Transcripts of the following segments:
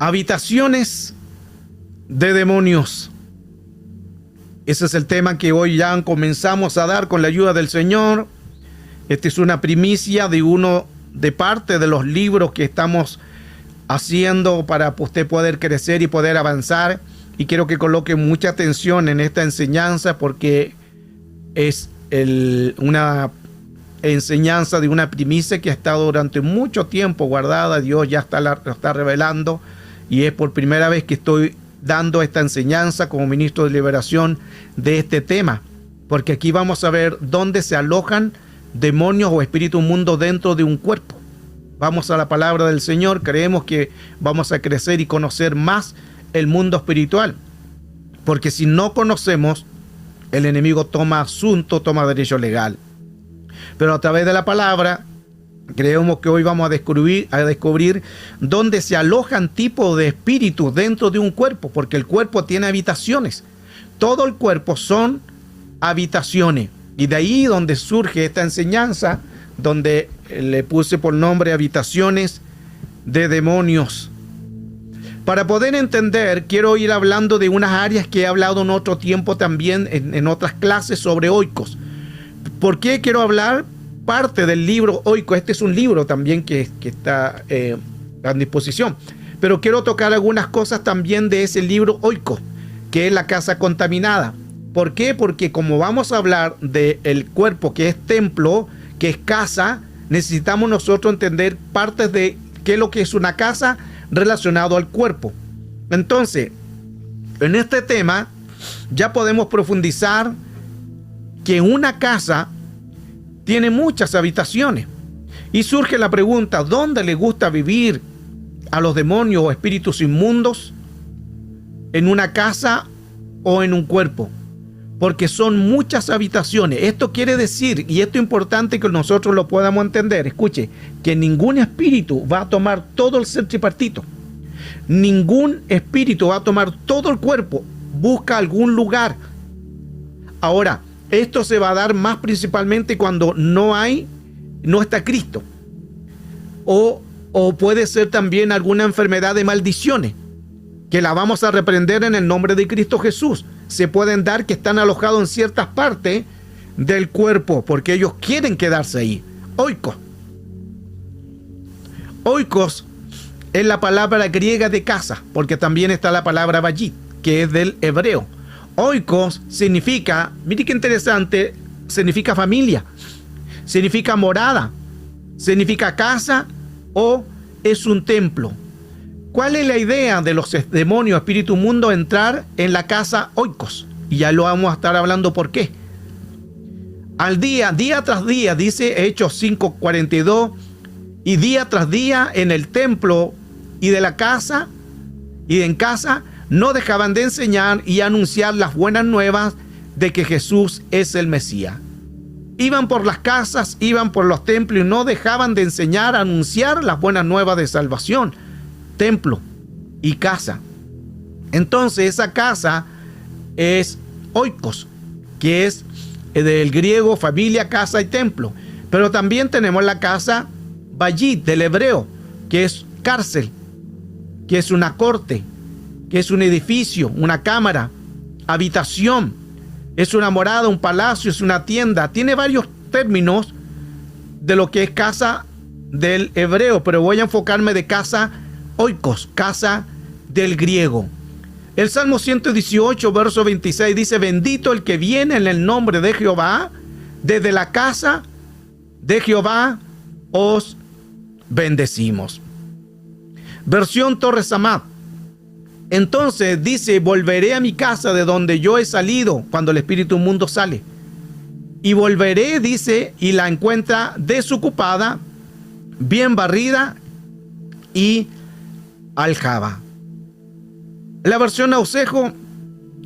Habitaciones de demonios. Ese es el tema que hoy ya comenzamos a dar con la ayuda del Señor. Esta es una primicia de parte de los libros que estamos haciendo para usted poder crecer y poder avanzar. Y quiero que coloque mucha atención en esta enseñanza porque es una enseñanza de una primicia que ha estado durante mucho tiempo guardada. Dios ya lo está revelando y es por primera vez que estoy dando esta enseñanza como ministro de liberación de este tema, porque aquí vamos a ver dónde se alojan demonios o espíritu inmundo dentro de un cuerpo. Vamos a la palabra del Señor, creemos que vamos a crecer y conocer más el mundo espiritual, porque si no conocemos, el enemigo toma derecho legal. Pero a través de la palabra, creemos que hoy vamos a descubrir dónde se alojan tipos de espíritus dentro de un cuerpo, porque el cuerpo tiene habitaciones. Todo el cuerpo son habitaciones. Y de ahí donde surge esta enseñanza, donde le puse por nombre habitaciones de demonios. Para poder entender, quiero ir hablando de unas áreas que he hablado en otro tiempo también, en otras clases sobre oikos. ¿Por qué quiero hablar parte del libro Oikos? Este es un libro también que está a disposición. Pero quiero tocar algunas cosas también de ese libro Oikos, que es la casa contaminada. ¿Por qué? Porque como vamos a hablar del cuerpo, que es templo, que es casa, necesitamos nosotros entender partes de qué es lo que es una casa relacionado al cuerpo. Entonces, en este tema ya podemos profundizar que una casa tiene muchas habitaciones. Y surge la pregunta, ¿dónde le gusta vivir a los demonios o espíritus inmundos? ¿En una casa o en un cuerpo? Porque son muchas habitaciones. Esto quiere decir, y esto es importante que nosotros lo podamos entender, escuche, que ningún espíritu va a tomar todo el ser tripartito. Ningún espíritu va a tomar todo el cuerpo. Busca algún lugar. Ahora, esto se va a dar más principalmente cuando no está Cristo. O puede ser también alguna enfermedad de maldiciones, que la vamos a reprender en el nombre de Cristo Jesús. Se pueden dar que están alojados en ciertas partes del cuerpo, porque ellos quieren quedarse ahí. Oikos. Oikos es la palabra griega de casa, porque también está la palabra bayit, que es del hebreo. Oikos significa, mire qué interesante, significa familia, significa morada, significa casa o es un templo. ¿Cuál es la idea de los demonios, espíritu inmundo, entrar en la casa Oikos? Y ya lo vamos a estar hablando por qué. Al día tras día, dice Hechos 5:42, y día tras día en el templo y de la casa y en casa no dejaban de enseñar y anunciar las buenas nuevas de que Jesús es el Mesías. Iban por las casas, iban por los templos y no dejaban de enseñar, anunciar las buenas nuevas de salvación. Templo y casa. Entonces esa casa es oikos, que es del griego familia, casa y templo. Pero también tenemos la casa bayit del hebreo, que es cárcel, que es una corte, que es un edificio, una cámara, habitación, es una morada, un palacio, es una tienda. Tiene varios términos de lo que es casa del hebreo, pero voy a enfocarme de casa oikos, casa del griego. El Salmo 118, verso 26 dice: bendito el que viene en el nombre de Jehová, desde la casa de Jehová os bendecimos. Versión Torres Amat. Entonces dice: volveré a mi casa de donde yo he salido, cuando el espíritu inmundo sale. Y volveré, dice, y la encuentra desocupada, bien barrida y aljaba. La versión Ausejo,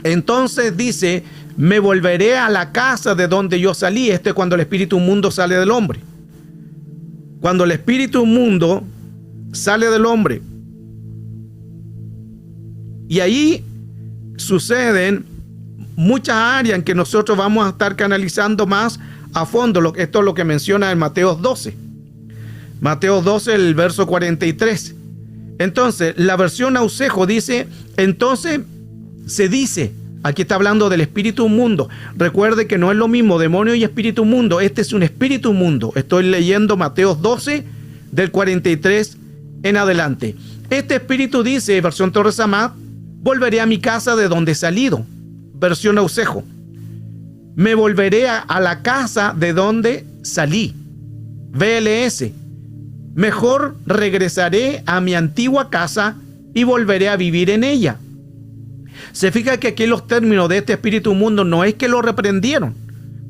entonces dice: me volveré a la casa de donde yo salí. Esto es cuando el espíritu inmundo sale del hombre. Cuando el espíritu inmundo sale del hombre. Y ahí suceden muchas áreas en que nosotros vamos a estar canalizando más a fondo. Esto es lo que menciona en Mateo 12. Mateo 12, el verso 43. Entonces, la versión Ausejo dice, entonces se dice, aquí está hablando del espíritu inmundo. Recuerde que no es lo mismo demonio y espíritu inmundo. Este es un espíritu inmundo. Estoy leyendo Mateo 12, del 43 en adelante. Este espíritu dice, versión Torres Amat, volveré a mi casa de donde he salido. Versión Ausejo, me volveré a la casa de donde salí. VLS, mejor regresaré a mi antigua casa y volveré a vivir en ella. Se fija que aquí los términos de este espíritu inmundo no es que lo reprendieron.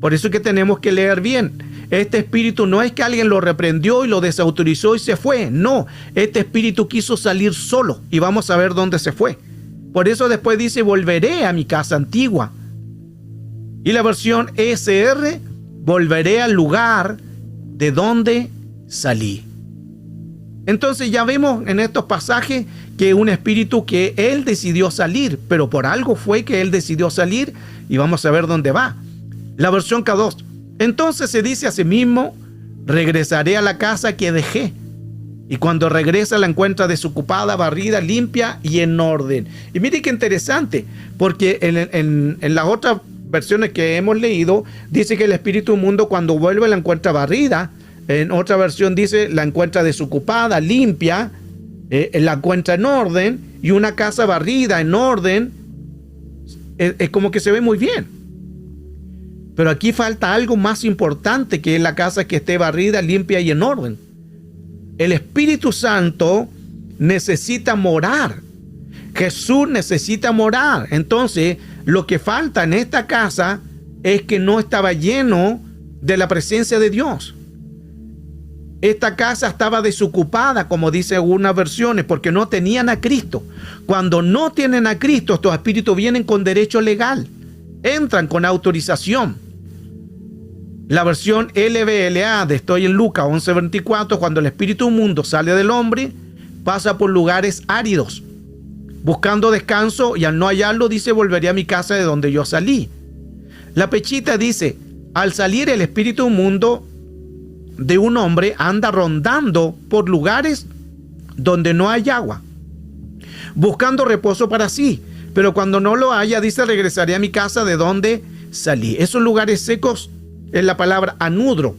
Por eso es que tenemos que leer bien. Este espíritu no es que alguien lo reprendió y lo desautorizó y se fue. No, este espíritu quiso salir solo y vamos a ver dónde se fue. Por eso después dice, volveré a mi casa antigua. Y la versión ESR, volveré al lugar de donde salí. Entonces ya vemos en estos pasajes que un espíritu que él decidió salir, pero por algo fue que él decidió salir y vamos a ver dónde va. La versión K2, entonces se dice a sí mismo, regresaré a la casa que dejé. Y cuando regresa la encuentra desocupada, barrida, limpia y en orden. Y mire qué interesante, porque en las otras versiones que hemos leído, dice que el espíritu inmundo cuando vuelve la encuentra barrida. En otra versión dice la encuentra desocupada, limpia, la encuentra en orden, y una casa barrida, en orden, es como que se ve muy bien. Pero aquí falta algo más importante, que es la casa que esté barrida, limpia y en orden. El Espíritu Santo necesita morar. Jesús necesita morar. Entonces, lo que falta en esta casa es que no estaba lleno de la presencia de Dios. Esta casa estaba desocupada, como dice algunas versiones, porque no tenían a Cristo. Cuando no tienen a Cristo, estos espíritus vienen con derecho legal. Entran con autorización. La versión LBLA de Estoy en Lucas 11:24, cuando el espíritu inmundo sale del hombre, pasa por lugares áridos, buscando descanso, y al no hallarlo, dice, volveré a mi casa de donde yo salí. La Pechita dice, al salir el espíritu inmundo de un hombre anda rondando por lugares donde no hay agua, buscando reposo para sí, pero cuando no lo haya, dice, regresaré a mi casa de donde salí. Esos lugares secos es la palabra anudro,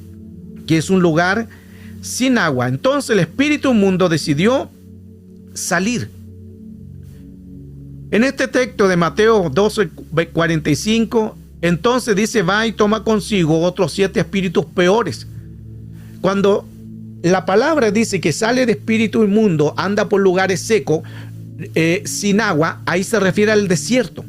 que es un lugar sin agua. Entonces el espíritu inmundo decidió salir. En este texto de Mateo 12:45, entonces dice, va y toma consigo otros 7 espíritus peores. Cuando la palabra dice que sale de espíritu inmundo, anda por lugares secos, sin agua, ahí se refiere al desierto.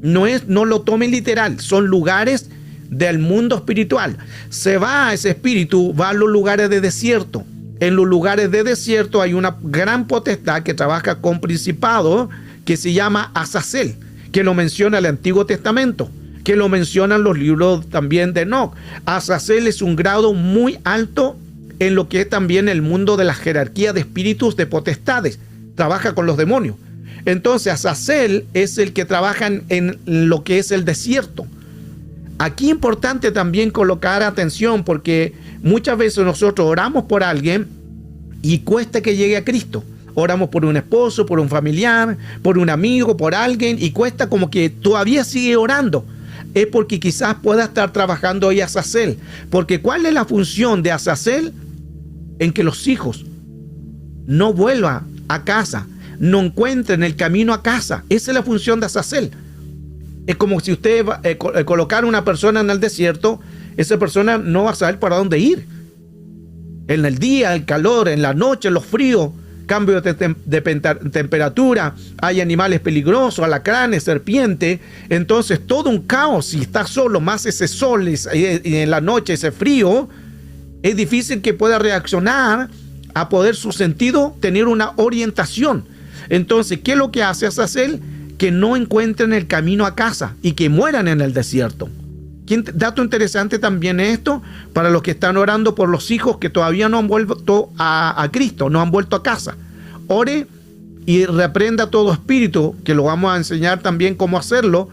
No lo tomen literal, son lugares del mundo espiritual. Se va a ese espíritu, va a los lugares de desierto. En los lugares de desierto hay una gran potestad que trabaja con principado, que se llama Azazel, que lo menciona el Antiguo Testamento, que lo mencionan los libros también de Enoc. Azazel es un grado muy alto en lo que es también el mundo de la jerarquía de espíritus de potestades. Trabaja con los demonios. Entonces Azazel es el que trabaja en lo que es el desierto. Aquí es importante también colocar atención, porque muchas veces nosotros oramos por alguien y cuesta que llegue a Cristo. Oramos por un esposo, por un familiar, por un amigo, por alguien, y cuesta como que todavía sigue orando. Es porque quizás pueda estar trabajando hoy Azazel. Porque ¿cuál es la función de Azazel? En que los hijos no vuelvan a casa, no encuentren el camino a casa. Esa es la función de Azazel. Es como si usted colocara una persona en el desierto, esa persona no va a saber para dónde ir. En el día, el calor, en la noche, los fríos, cambio de temperatura, hay animales peligrosos, alacranes, serpientes, entonces todo un caos. Si está solo, más ese sol y en la noche ese frío, es difícil que pueda reaccionar a poder su sentido tener una orientación. Entonces, ¿qué es lo que hace Azazel? Que no encuentren el camino a casa y que mueran en el desierto. Dato interesante también esto para los que están orando por los hijos que todavía no han vuelto a Cristo, no han vuelto a casa. Ore y reprenda todo espíritu, que lo vamos a enseñar también cómo hacerlo,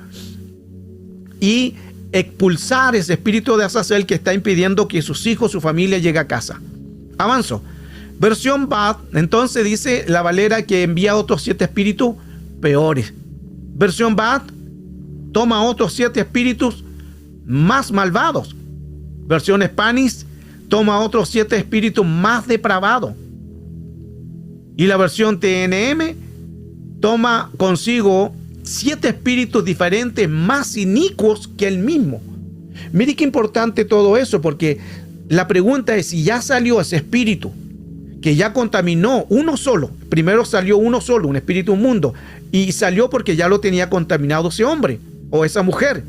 y expulsar ese espíritu de Azazel que está impidiendo que sus hijos, su familia llegue a casa. Avanzo. Versión Bad, entonces dice la Valera que envía otros 7 espíritus peores. Versión Bad toma otros 7 espíritus más malvados. Versión Spanish toma otros 7 espíritus más depravados. Y la versión TNM toma consigo 7 espíritus diferentes más inicuos que el mismo. Mire qué importante todo eso, porque la pregunta es si ya salió ese espíritu que ya contaminó uno solo. Primero salió uno solo, un espíritu inmundo, y salió porque ya lo tenía contaminado ese hombre o esa mujer.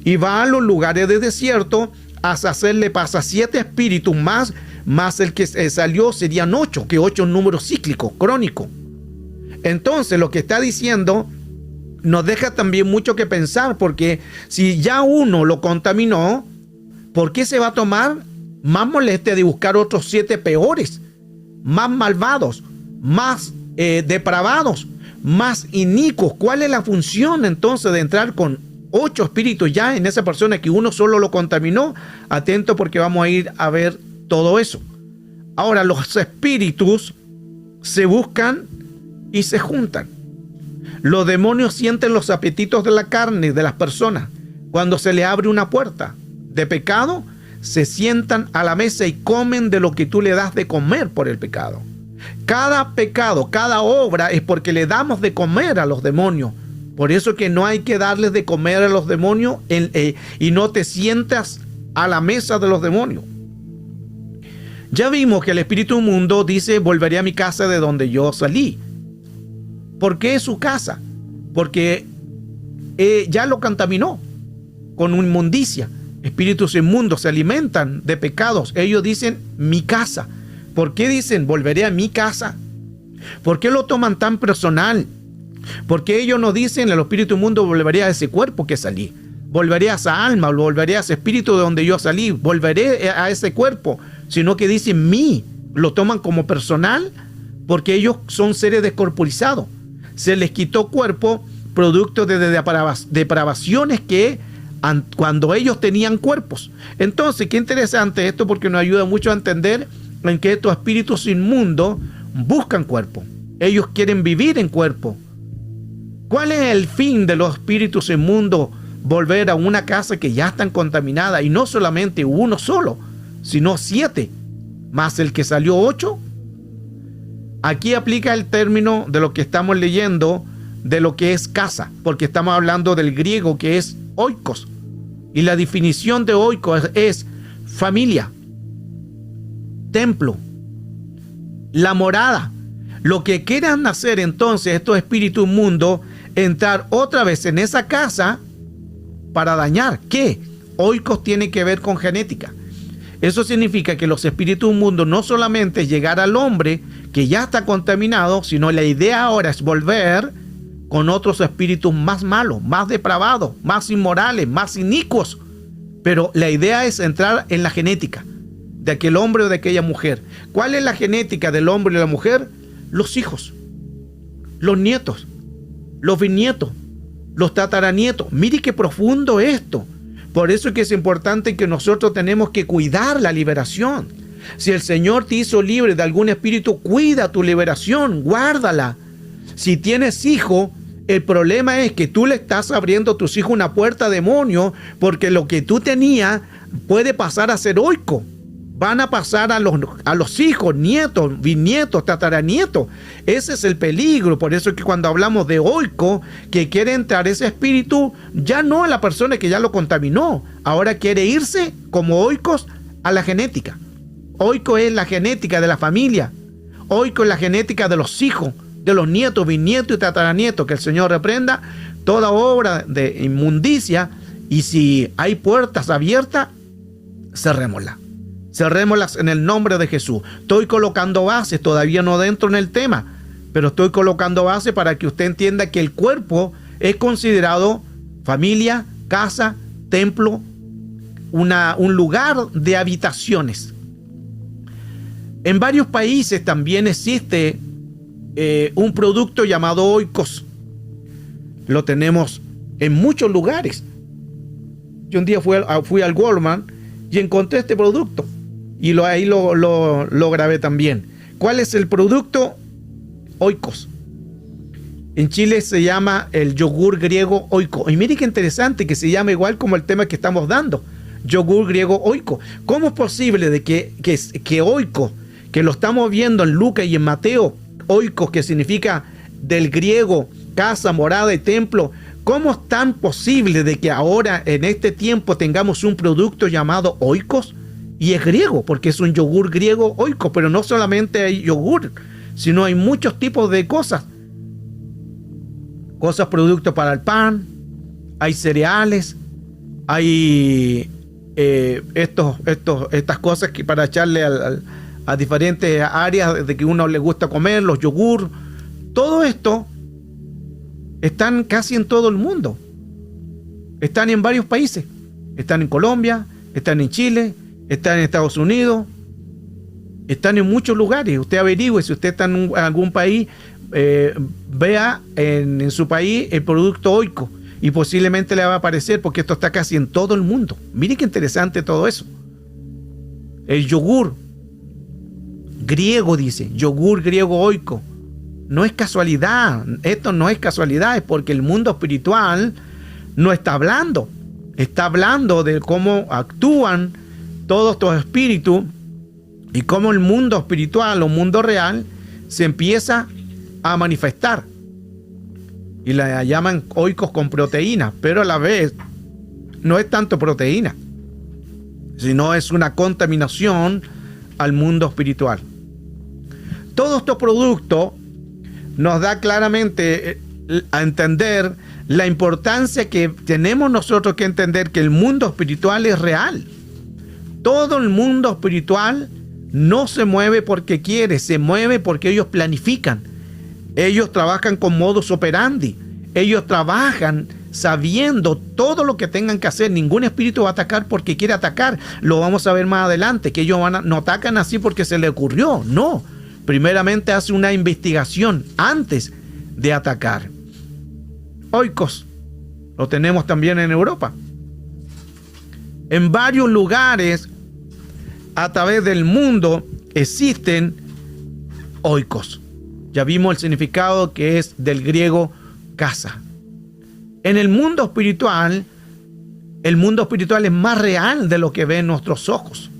Y va a los lugares de desierto a hacerle pasa 7 espíritus más el que salió serían 8, que 8 es un número cíclico, crónico. Entonces lo que está diciendo nos deja también mucho que pensar, porque si ya uno lo contaminó, ¿por qué se va a tomar más molestia de buscar otros 7 peores, más malvados, más depravados, más inicuos? ¿Cuál es la función entonces de entrar con 8 espíritus ya en esa persona que uno solo lo contaminó? Atento, porque vamos a ir a ver todo eso. Ahora, los espíritus se buscan y se juntan. Los demonios sienten los apetitos de la carne de las personas. Cuando se le abre una puerta de pecado, se sientan a la mesa y comen de lo que tú le das de comer por el pecado. Cada pecado, cada obra es porque le damos de comer a los demonios. Por eso que no hay que darles de comer a los demonios y no te sientas a la mesa de los demonios. Ya vimos que el espíritu inmundo dice: volveré a mi casa de donde yo salí. ¿Por qué es su casa? Porque ya lo contaminó con inmundicia. Espíritus inmundos se alimentan de pecados. Ellos dicen mi casa. ¿Por qué dicen volveré a mi casa? ¿Por qué lo toman tan personal? Porque ellos no dicen el espíritu inmundo volveré a ese cuerpo que salí, volveré a esa alma, volveré a ese espíritu de donde yo salí, volveré a ese cuerpo, sino que dicen mí. Lo toman como personal porque ellos son seres descorporizados. Se les quitó cuerpo producto de depravaciones que cuando ellos tenían cuerpos. Entonces, qué interesante esto, porque nos ayuda mucho a entender en que estos espíritus inmundos buscan cuerpo. Ellos quieren vivir en cuerpo. ¿Cuál es el fin de los espíritus inmundos? Volver a una casa que ya están contaminada, y no solamente uno solo, sino 7, más el que salió 8. Aquí aplica el término de lo que estamos leyendo, de lo que es casa, porque estamos hablando del griego que es oikos. Y la definición de oikos es familia, templo, la morada. Lo que quieran hacer entonces estos espíritus inmundos, entrar otra vez en esa casa para dañar. ¿Qué? Oikos tiene que ver con genética. Eso significa que los espíritus inmundos no solamente es llegar al hombre que ya está contaminado, sino la idea ahora es volver con otros espíritus más malos, más depravados, más inmorales, más inicuos. Pero la idea es entrar en la genética de aquel hombre o de aquella mujer. ¿Cuál es la genética del hombre y de la mujer? Los hijos, los nietos, los bisnietos, los tataranietos. Mire qué profundo esto. Por eso es que es importante que nosotros tenemos que cuidar la liberación. Si el Señor te hizo libre de algún espíritu, cuida tu liberación, guárdala. Si tienes hijo, el problema es que tú le estás abriendo a tus hijos una puerta a demonio, porque lo que tú tenías puede pasar a ser oico. Van a pasar a los hijos, nietos, bisnietos, tataranietos. Ese es el peligro. Por eso es que cuando hablamos de oico, que quiere entrar ese espíritu, ya no a la persona que ya lo contaminó. Ahora quiere irse como oikos a la genética. Oico es la genética de la familia. Oico es la genética de los hijos, de los nietos, bisnietos y tataranietos. Que el Señor reprenda toda obra de inmundicia. Y si hay puertas abiertas, cerrémoslas. Cerrémoslas en el nombre de Jesús. Estoy colocando bases, todavía no dentro en el tema, pero estoy colocando bases para que usted entienda que el cuerpo es considerado familia, casa, templo, un lugar de habitaciones. En varios países también existe un producto llamado oikos. Lo tenemos en muchos lugares. Yo un día fui al Walmart y encontré este producto. Y ahí lo grabé también. ¿Cuál es el producto? Oikos. En Chile se llama el yogur griego Oiko. Y mire qué interesante que se llama igual como el tema que estamos dando. Yogur griego Oiko. ¿Cómo es posible de que Oiko, que lo estamos viendo en Lucas y en Mateo, Oikos, que significa del griego casa, morada y templo, cómo es tan posible de que ahora en este tiempo tengamos un producto llamado Oikos? Y es griego, porque es un yogur griego Oiko, pero no solamente hay yogur, sino hay muchos tipos de cosas, productos para el pan, hay cereales, hay estas cosas que para echarle a diferentes áreas de que uno le gusta comer, los yogur. Todo esto están casi en todo el mundo. Están en varios países. Están en Colombia, están en Chile, están en Estados Unidos, están en muchos lugares. Usted averigüe, si usted está en algún país, vea en su país el producto Oiko y posiblemente le va a aparecer, porque esto está casi en todo el mundo. Mire qué interesante todo eso. El yogur griego, dice, yogur griego Oiko. No es casualidad, esto no es casualidad, es porque el mundo espiritual no está hablando de cómo actúan todos estos espíritus y cómo el mundo espiritual o mundo real se empieza a manifestar. Y la llaman oikos con proteína, pero a la vez no es tanto proteína, sino es una contaminación al mundo espiritual. Todos estos productos nos da claramente a entender la importancia que tenemos nosotros que entender que el mundo espiritual es real. Todo el mundo espiritual no se mueve porque quiere, se mueve porque ellos planifican. Ellos trabajan con modus operandi. Ellos trabajan sabiendo todo lo que tengan que hacer. Ningún espíritu va a atacar porque quiere atacar. Lo vamos a ver más adelante, que ellos no atacan así porque se le ocurrió. No. Primeramente hace una investigación antes de atacar. Oikos lo tenemos también en Europa. En varios lugares a través del mundo existen oikos. Ya vimos el significado que es del griego casa. En el mundo espiritual es más real de lo que ven nuestros ojos.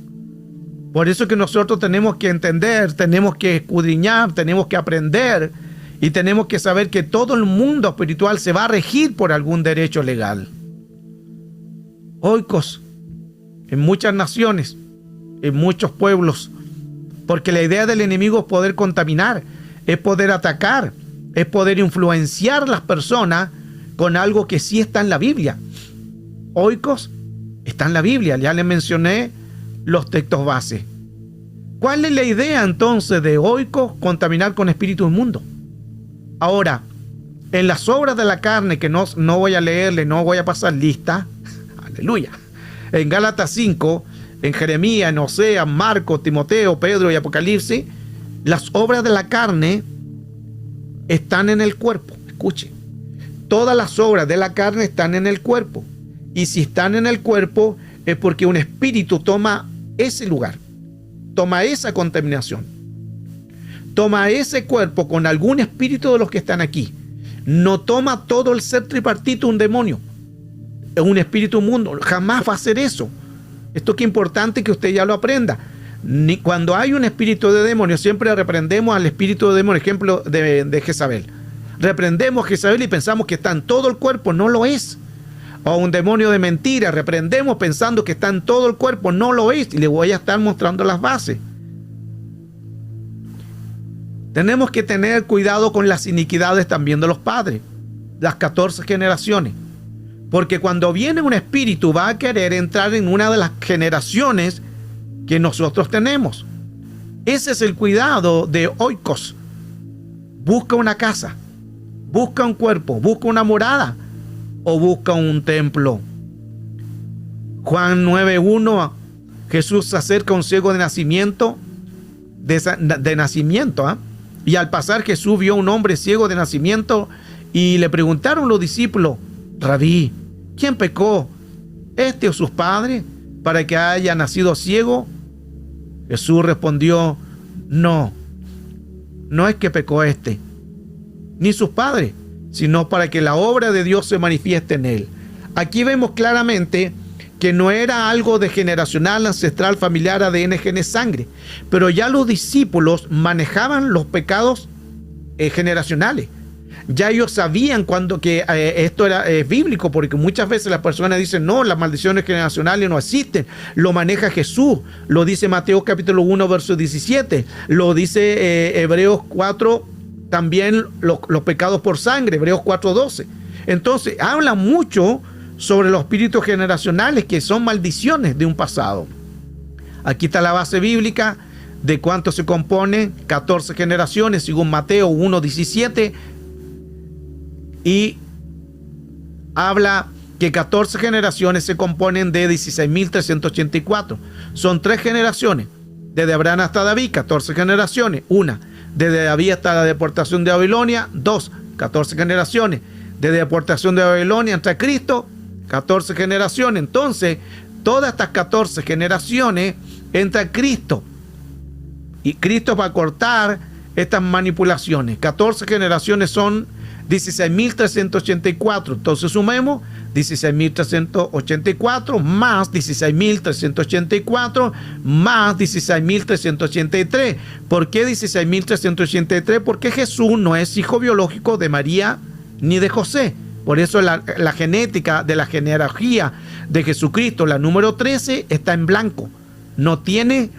Por eso que nosotros tenemos que entender, tenemos que escudriñar, tenemos que aprender y tenemos que saber que todo el mundo espiritual se va a regir por algún derecho legal. Oikos en muchas naciones, en muchos pueblos, porque la idea del enemigo es poder contaminar, es poder atacar, es poder influenciar a las personas con algo que sí está en la Biblia. Oikos está en la Biblia, ya les mencioné los textos base. ¿Cuál es la idea entonces de oikos? Contaminar con espíritu inmundo. Ahora, en las obras de la carne, que no voy a leerle, no voy a pasar lista, aleluya, en Gálatas 5, en Jeremías, en Oseas, Marcos, Timoteo, Pedro y Apocalipsis, las obras de la carne están en el cuerpo. Escuche, todas las obras de la carne están en el cuerpo. Y si están en el cuerpo es porque un espíritu toma ese lugar, toma esa contaminación, toma ese cuerpo con algún espíritu de los que están aquí. No toma todo el ser tripartito un demonio, es un espíritu inmundo, jamás va a hacer eso. Esto que es importante que usted ya lo aprenda. Ni cuando hay un espíritu de demonio, siempre reprendemos al espíritu de demonio. Ejemplo de Jezabel. Reprendemos a Jezabel y pensamos que está en todo el cuerpo, no lo es. O un demonio de mentira, reprendemos pensando que está en todo el cuerpo, no lo es. Y le voy a estar mostrando las bases. Tenemos que tener cuidado con las iniquidades también de los padres, las 14 generaciones. Porque cuando viene un espíritu va a querer entrar en una de las generaciones que nosotros tenemos. Ese es el cuidado de oikos. Busca una casa, busca un cuerpo, busca una morada o busca un templo. Juan 9:1, Jesús se acerca a un ciego de nacimiento, y al pasar Jesús vio a un hombre ciego de nacimiento y le preguntaron los discípulos: Rabí, ¿quién pecó, este o sus padres, para que haya nacido ciego? Jesús respondió: no, no es que pecó ni sus padres, sino para que la obra de Dios se manifieste en él. Aquí vemos claramente que no era algo de generacional, ancestral, familiar, ADN, genes, sangre, pero ya los discípulos manejaban los pecados generacionales. Ya ellos sabían que esto era bíblico, porque muchas veces las personas dicen, no, las maldiciones generacionales no existen. Lo maneja Jesús, lo dice Mateo capítulo 1, verso 17, lo dice Hebreos 4, también los pecados por sangre, Hebreos 4, 12. Entonces, habla mucho sobre los espíritus generacionales, que son maldiciones de un pasado. Aquí está la base bíblica de cuánto se compone: 14 generaciones, según Mateo 1, 17. Y habla que 14 generaciones se componen de 16.384. Son 3 generaciones. Desde Abraham hasta David, 14 generaciones. Una. Desde David hasta la deportación de Babilonia, 2. 14 generaciones. Desde la deportación de Babilonia hasta Cristo, 14 generaciones. Entonces, todas estas 14 generaciones entra Cristo. Y Cristo va a cortar estas manipulaciones. 14 generaciones son 16.384. Entonces sumemos 16.384 más 16.384 más 16.383. ¿Por qué 16.383? Porque Jesús no es hijo biológico de María ni de José. Por eso la genética de la genealogía de Jesucristo, la número 13, está en blanco. No tiene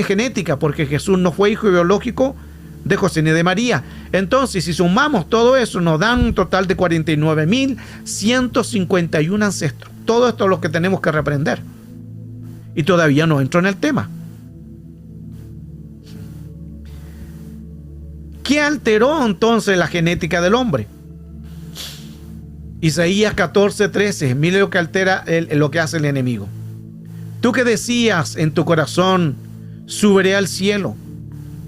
genética, porque Jesús no fue hijo biológico de José ni de María. Entonces, si sumamos todo eso, nos dan un total de 49.151 ancestros. Todo esto es lo que tenemos que reprender. Y todavía no entro en el tema. ¿Qué alteró entonces la genética del hombre? Isaías 14:13. Mire lo que altera lo que hace el enemigo. Tú que decías en tu corazón, subiré al cielo,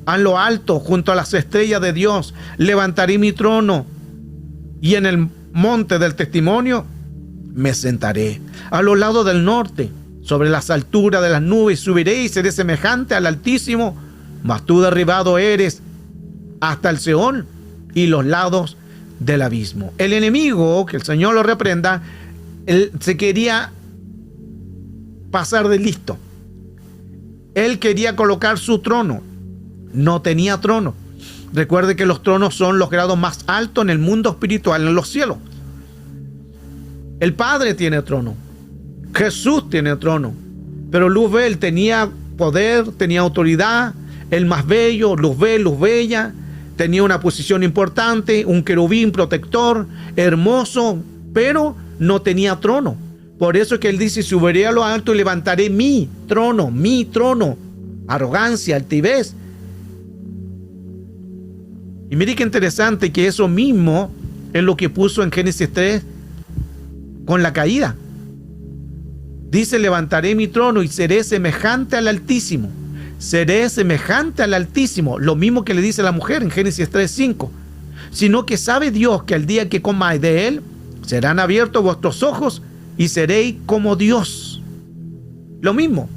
a lo alto, junto a las estrellas de Dios, levantaré mi trono, y en el monte del testimonio me sentaré, a los lados del norte, sobre las alturas de las nubes, subiré y seré semejante al Altísimo, mas tú derribado eres hasta el Seol y los lados del abismo. El enemigo, que el Señor lo reprenda, él se quería pasar de listo. Él quería colocar su trono. No tenía trono. Recuerde que los tronos son los grados más altos en el mundo espiritual, en los cielos. El Padre tiene trono. Jesús tiene trono. Pero Luzbel tenía poder, tenía autoridad. El más bello, Luzbel, luz bella, tenía una posición importante, un querubín protector, hermoso, pero no tenía trono. Por eso es que él dice, subiré a lo alto y levantaré mi trono, arrogancia, altivez. Y mire qué interesante que eso mismo es lo que puso en Génesis 3 con la caída. Dice, levantaré mi trono y seré semejante al Altísimo. Seré semejante al Altísimo. Lo mismo que le dice a la mujer en Génesis 3:5. Sino que sabe Dios que el día que comáis de él, serán abiertos vuestros ojos y seréis como Dios. Lo mismo.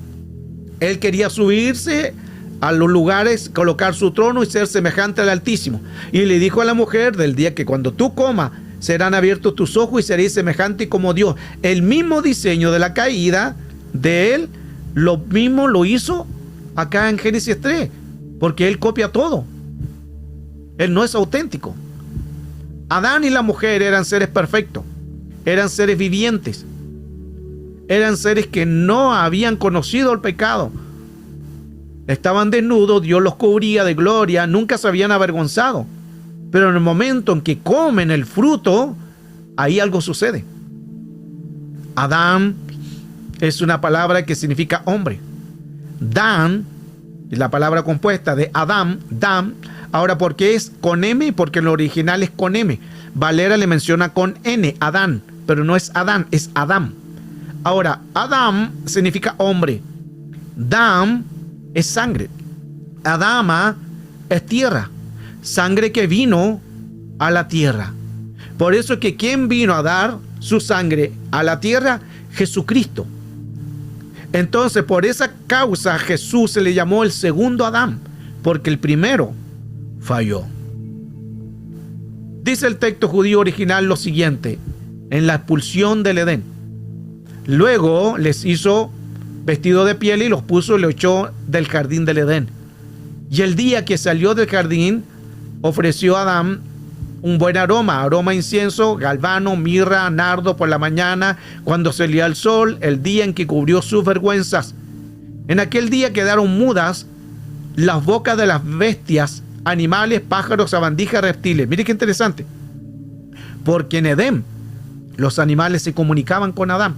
Él quería subirse a los lugares, colocar su trono y ser semejante al Altísimo. Y le dijo a la mujer, del día que cuando tú comas, serán abiertos tus ojos y seréis semejante como Dios. El mismo diseño de la caída de él, lo mismo lo hizo acá en Génesis 3, porque él copia todo. Él no es auténtico. Adán y la mujer eran seres perfectos, eran seres vivientes, eran seres que no habían conocido el pecado. Estaban desnudos, Dios los cubría de gloria, nunca se habían avergonzado. Pero en el momento en que comen el fruto, ahí algo sucede. Adán es una palabra que significa hombre. Dan, la palabra compuesta de Adam, Dan. Ahora, ¿por qué es con M? Porque en lo original es con M. Valera le menciona con N, Adán, pero no es Adán, es Adam. Ahora, Adam significa hombre. Dan es sangre. Adama es tierra. Sangre que vino a la tierra. Por eso es que ¿quién vino a dar su sangre a la tierra? Jesucristo. Entonces, por esa causa Jesús se le llamó el segundo Adán, porque el primero falló. Dice el texto judío original lo siguiente, en la expulsión del Edén. Luego les hizo vestido de piel y los puso y los echó del jardín del Edén. Y el día que salió del jardín, ofreció a Adán un buen aroma a incienso, galbano, mirra, nardo por la mañana, cuando salía el sol, el día en que cubrió sus vergüenzas. En aquel día quedaron mudas las bocas de las bestias, animales, pájaros, sabandijas, reptiles. Mire qué interesante. Porque en Edén los animales se comunicaban con Adán.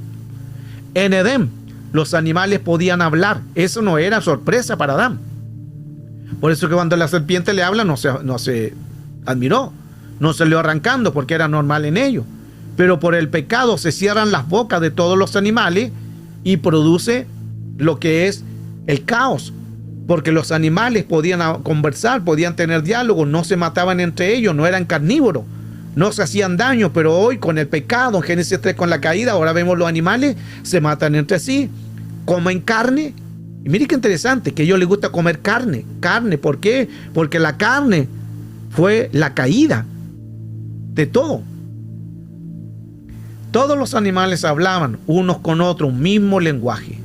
En Edén los animales podían hablar. Eso no era sorpresa para Adán. Por eso que cuando la serpiente le habla no se admiró, no salió arrancando porque era normal en ello. Pero por el pecado se cierran las bocas de todos los animales y produce lo que es el caos. Porque los animales podían conversar, podían tener diálogo, no se mataban entre ellos, no eran carnívoros, no se hacían daño. Pero hoy con el pecado, en Génesis 3 con la caída, ahora vemos los animales se matan entre sí, comen carne. Y mire qué interesante, que a ellos les gusta comer carne. Carne, ¿por qué? Porque la carne fue la caída de todo. Todos los animales hablaban unos con otros, un mismo lenguaje.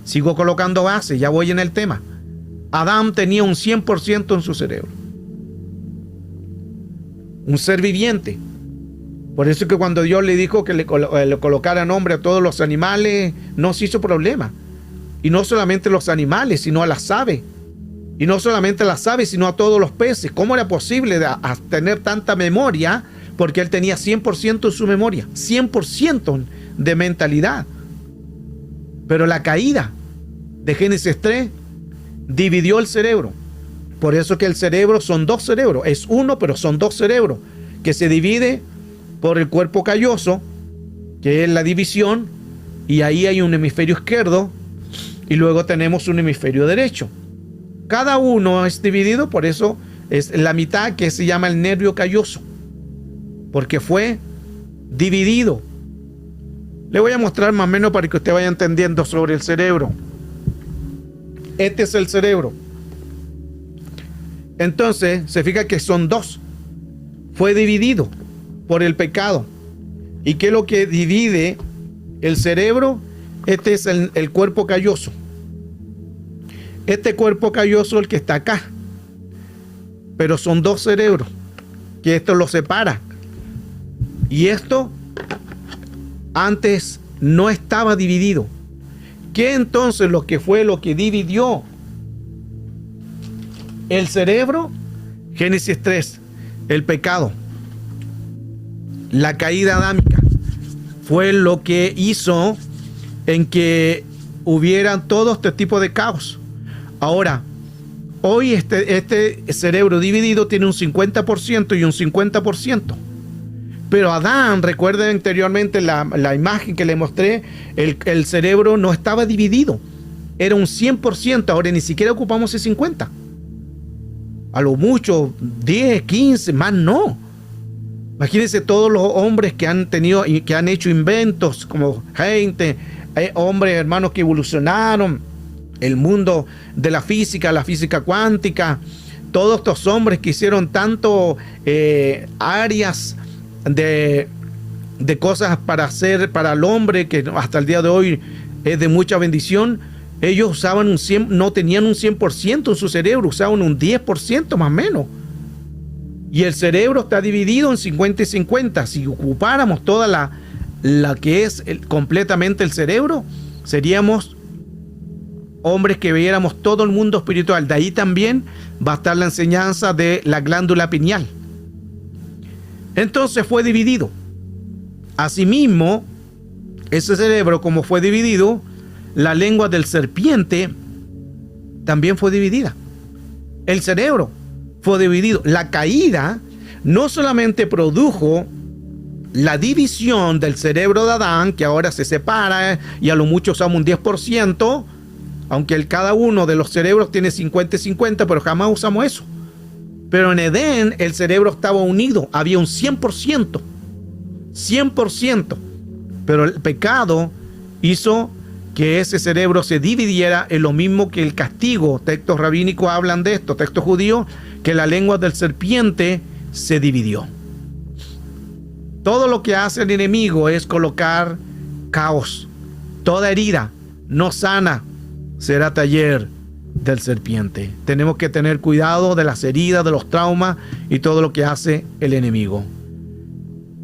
Sigo colocando base, ya voy en el tema. Adán tenía un 100% en su cerebro. Un ser viviente. Por eso es que cuando Dios le dijo que le colocara nombre a todos los animales, no se hizo problema. Y no solamente los animales, sino a las aves. Y no solamente a las aves, sino a todos los peces. ¿Cómo era posible tener tanta memoria? Porque él tenía 100% en su memoria, 100% de mentalidad. Pero la caída de Génesis 3 dividió el cerebro. Por eso que el cerebro son dos cerebros. Es uno, pero son dos cerebros que se divide por el cuerpo calloso, que es la división, y ahí hay un hemisferio izquierdo y luego tenemos un hemisferio derecho. Cada uno es dividido, por eso es la mitad que se llama el nervio calloso, porque fue dividido. Le voy a mostrar más o menos para que usted vaya entendiendo sobre el cerebro. Este es el cerebro. Entonces, se fija que son dos. Fue dividido por el pecado. ¿Y qué es lo que divide el cerebro? Este es el cuerpo calloso. Este cuerpo calloso es el que está acá. Pero son dos cerebros, que esto lo separa. Y esto antes no estaba dividido. ¿Qué entonces lo que dividió el cerebro? Génesis 3, el pecado, la caída adámica, fue lo que hizo en que hubiera todo este tipo de caos. Ahora, hoy este cerebro dividido tiene un 50% y un 50%. Pero Adán, recuerden anteriormente la imagen que le mostré, el cerebro no estaba dividido. Era un 100%, ahora ni siquiera ocupamos el 50%. A lo mucho 10, 15, más no. Imagínense todos los hombres que han tenido y que han hecho inventos, como gente, hombres, hermanos, que evolucionaron el mundo de la física cuántica. Todos estos hombres que hicieron tanto áreas de cosas para hacer para el hombre, que hasta el día de hoy es de mucha bendición. Ellos usaban no tenían un 100% en su cerebro, usaban un 10% más o menos. Y el cerebro está dividido en 50 y 50. Si ocupáramos toda la que es completamente el cerebro, seríamos hombres que viéramos todo el mundo espiritual. De ahí también va a estar la enseñanza de la glándula pineal. Entonces fue dividido. Asimismo, ese cerebro, como fue dividido, la lengua del serpiente también fue dividida. El cerebro fue dividido. La caída no solamente produjo la división del cerebro de Adán, que ahora se separa y a lo mucho usamos un 10%, aunque cada uno de los cerebros tiene 50 y 50, pero jamás usamos eso. Pero en Edén el cerebro estaba unido, había un 100%, pero el pecado hizo que ese cerebro se dividiera, es lo mismo que el castigo. Textos rabínicos hablan de esto, textos judíos, que la lengua del serpiente se dividió. Todo lo que hace el enemigo es colocar caos. Toda herida no sana será taller del serpiente. Tenemos que tener cuidado de las heridas, de los traumas y todo lo que hace el enemigo.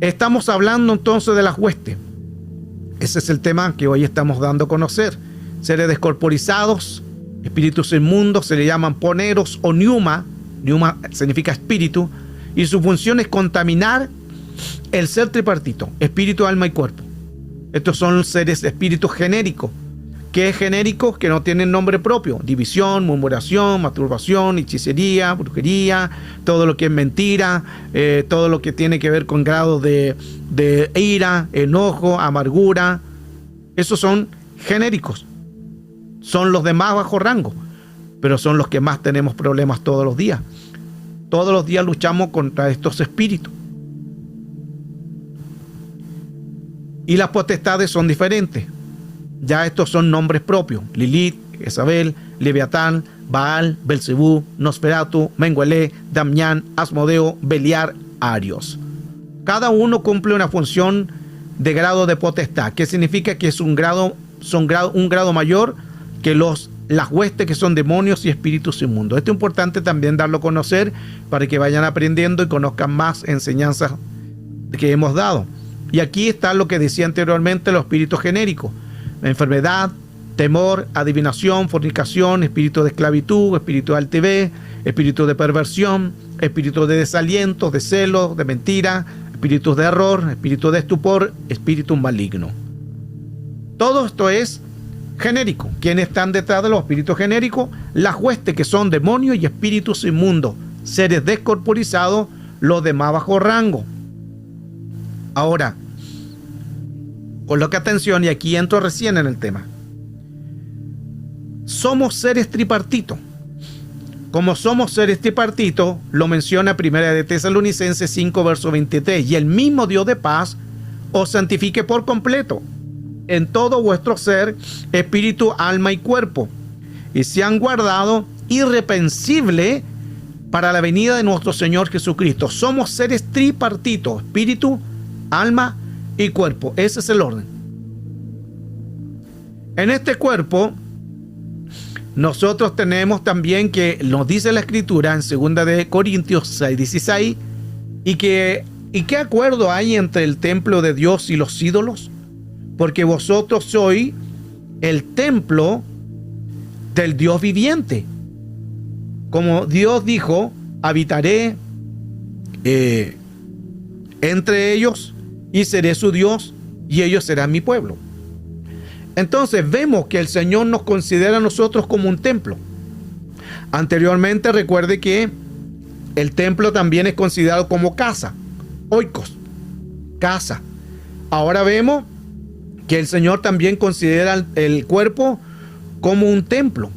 Estamos hablando entonces de las huestes. Ese es el tema que hoy estamos dando a conocer. Seres descorporizados, espíritus inmundos, se le llaman poneros o pneuma. Pneuma significa espíritu, y su función es contaminar el ser tripartito, espíritu, alma y cuerpo. Estos son seres espíritus genéricos. ¿Qué es genérico? Que no tienen nombre propio. División, murmuración, masturbación, hechicería, brujería, todo lo que es mentira, todo lo que tiene que ver con grados de ira, enojo, amargura. Esos son genéricos. Son los de más bajo rango, pero son los que más tenemos problemas todos los días. Todos los días luchamos contra estos espíritus. Y las potestades son diferentes. Ya estos son nombres propios: Lilith, Jezabel, Leviatán, Baal, Belcebú, Nosferatu, Menguelé, Damián, Asmodeo, Beliar, Arios. Cada uno cumple una función de grado de potestad, que significa que es un grado mayor que las huestes, que son demonios y espíritus inmundos. Esto es importante también darlo a conocer para que vayan aprendiendo y conozcan más enseñanzas que hemos dado. Y aquí está lo que decía anteriormente, los espíritus genéricos: enfermedad, temor, adivinación, fornicación, espíritu de esclavitud, espíritu de altivez, espíritu de perversión, espíritu de desaliento, de celo, de mentira, espíritus de error, espíritu de estupor, espíritu maligno. Todo esto es genérico. ¿Quiénes están detrás de los espíritus genéricos? Las huestes, que son demonios y espíritus inmundos, seres descorporizados, los de más bajo rango. Ahora, coloca atención, y aquí entro recién en el tema. Somos seres tripartitos. Como somos seres tripartitos, lo menciona Primera de Tesalonicenses 5, verso 23. Y el mismo Dios de paz os santifique por completo en todo vuestro ser, espíritu, alma y cuerpo, y sean guardados irreprensibles para la venida de nuestro Señor Jesucristo. Somos seres tripartitos: espíritu, alma y cuerpo. Ese es el orden. En este cuerpo nosotros tenemos también, que nos dice la Escritura en 2 de Corintios 6:16, y qué acuerdo hay entre el templo de Dios y los ídolos, porque vosotros sois el templo del Dios viviente. Como Dios dijo: habitaré entre ellos y seré su Dios y ellos serán mi pueblo. Entonces vemos que el Señor nos considera a nosotros como un templo. Anteriormente, recuerde que el templo también es considerado como casa, oikos, casa. Ahora vemos que el Señor también considera el cuerpo como un templo.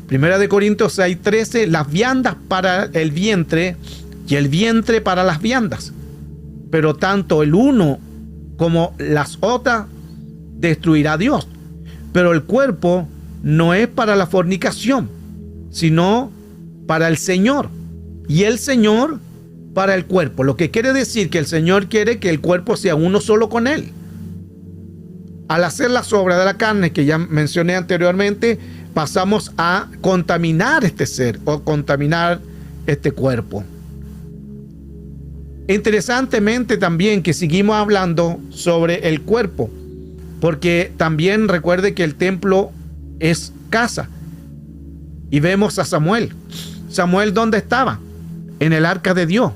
Primera de Corintios 6:13, las viandas para el vientre y el vientre para las viandas. Pero tanto el uno como las otras destruirá Dios. Pero el cuerpo no es para la fornicación, sino para el Señor. Y el Señor para el cuerpo. Lo que quiere decir que el Señor quiere que el cuerpo sea uno solo con Él. Al hacer las obras de la carne, que ya mencioné anteriormente, pasamos a contaminar este ser o contaminar este cuerpo. Interesantemente también que seguimos hablando sobre el cuerpo, porque también recuerde que el templo es casa. Y vemos a Samuel. Samuel, ¿dónde estaba? En el arca de Dios.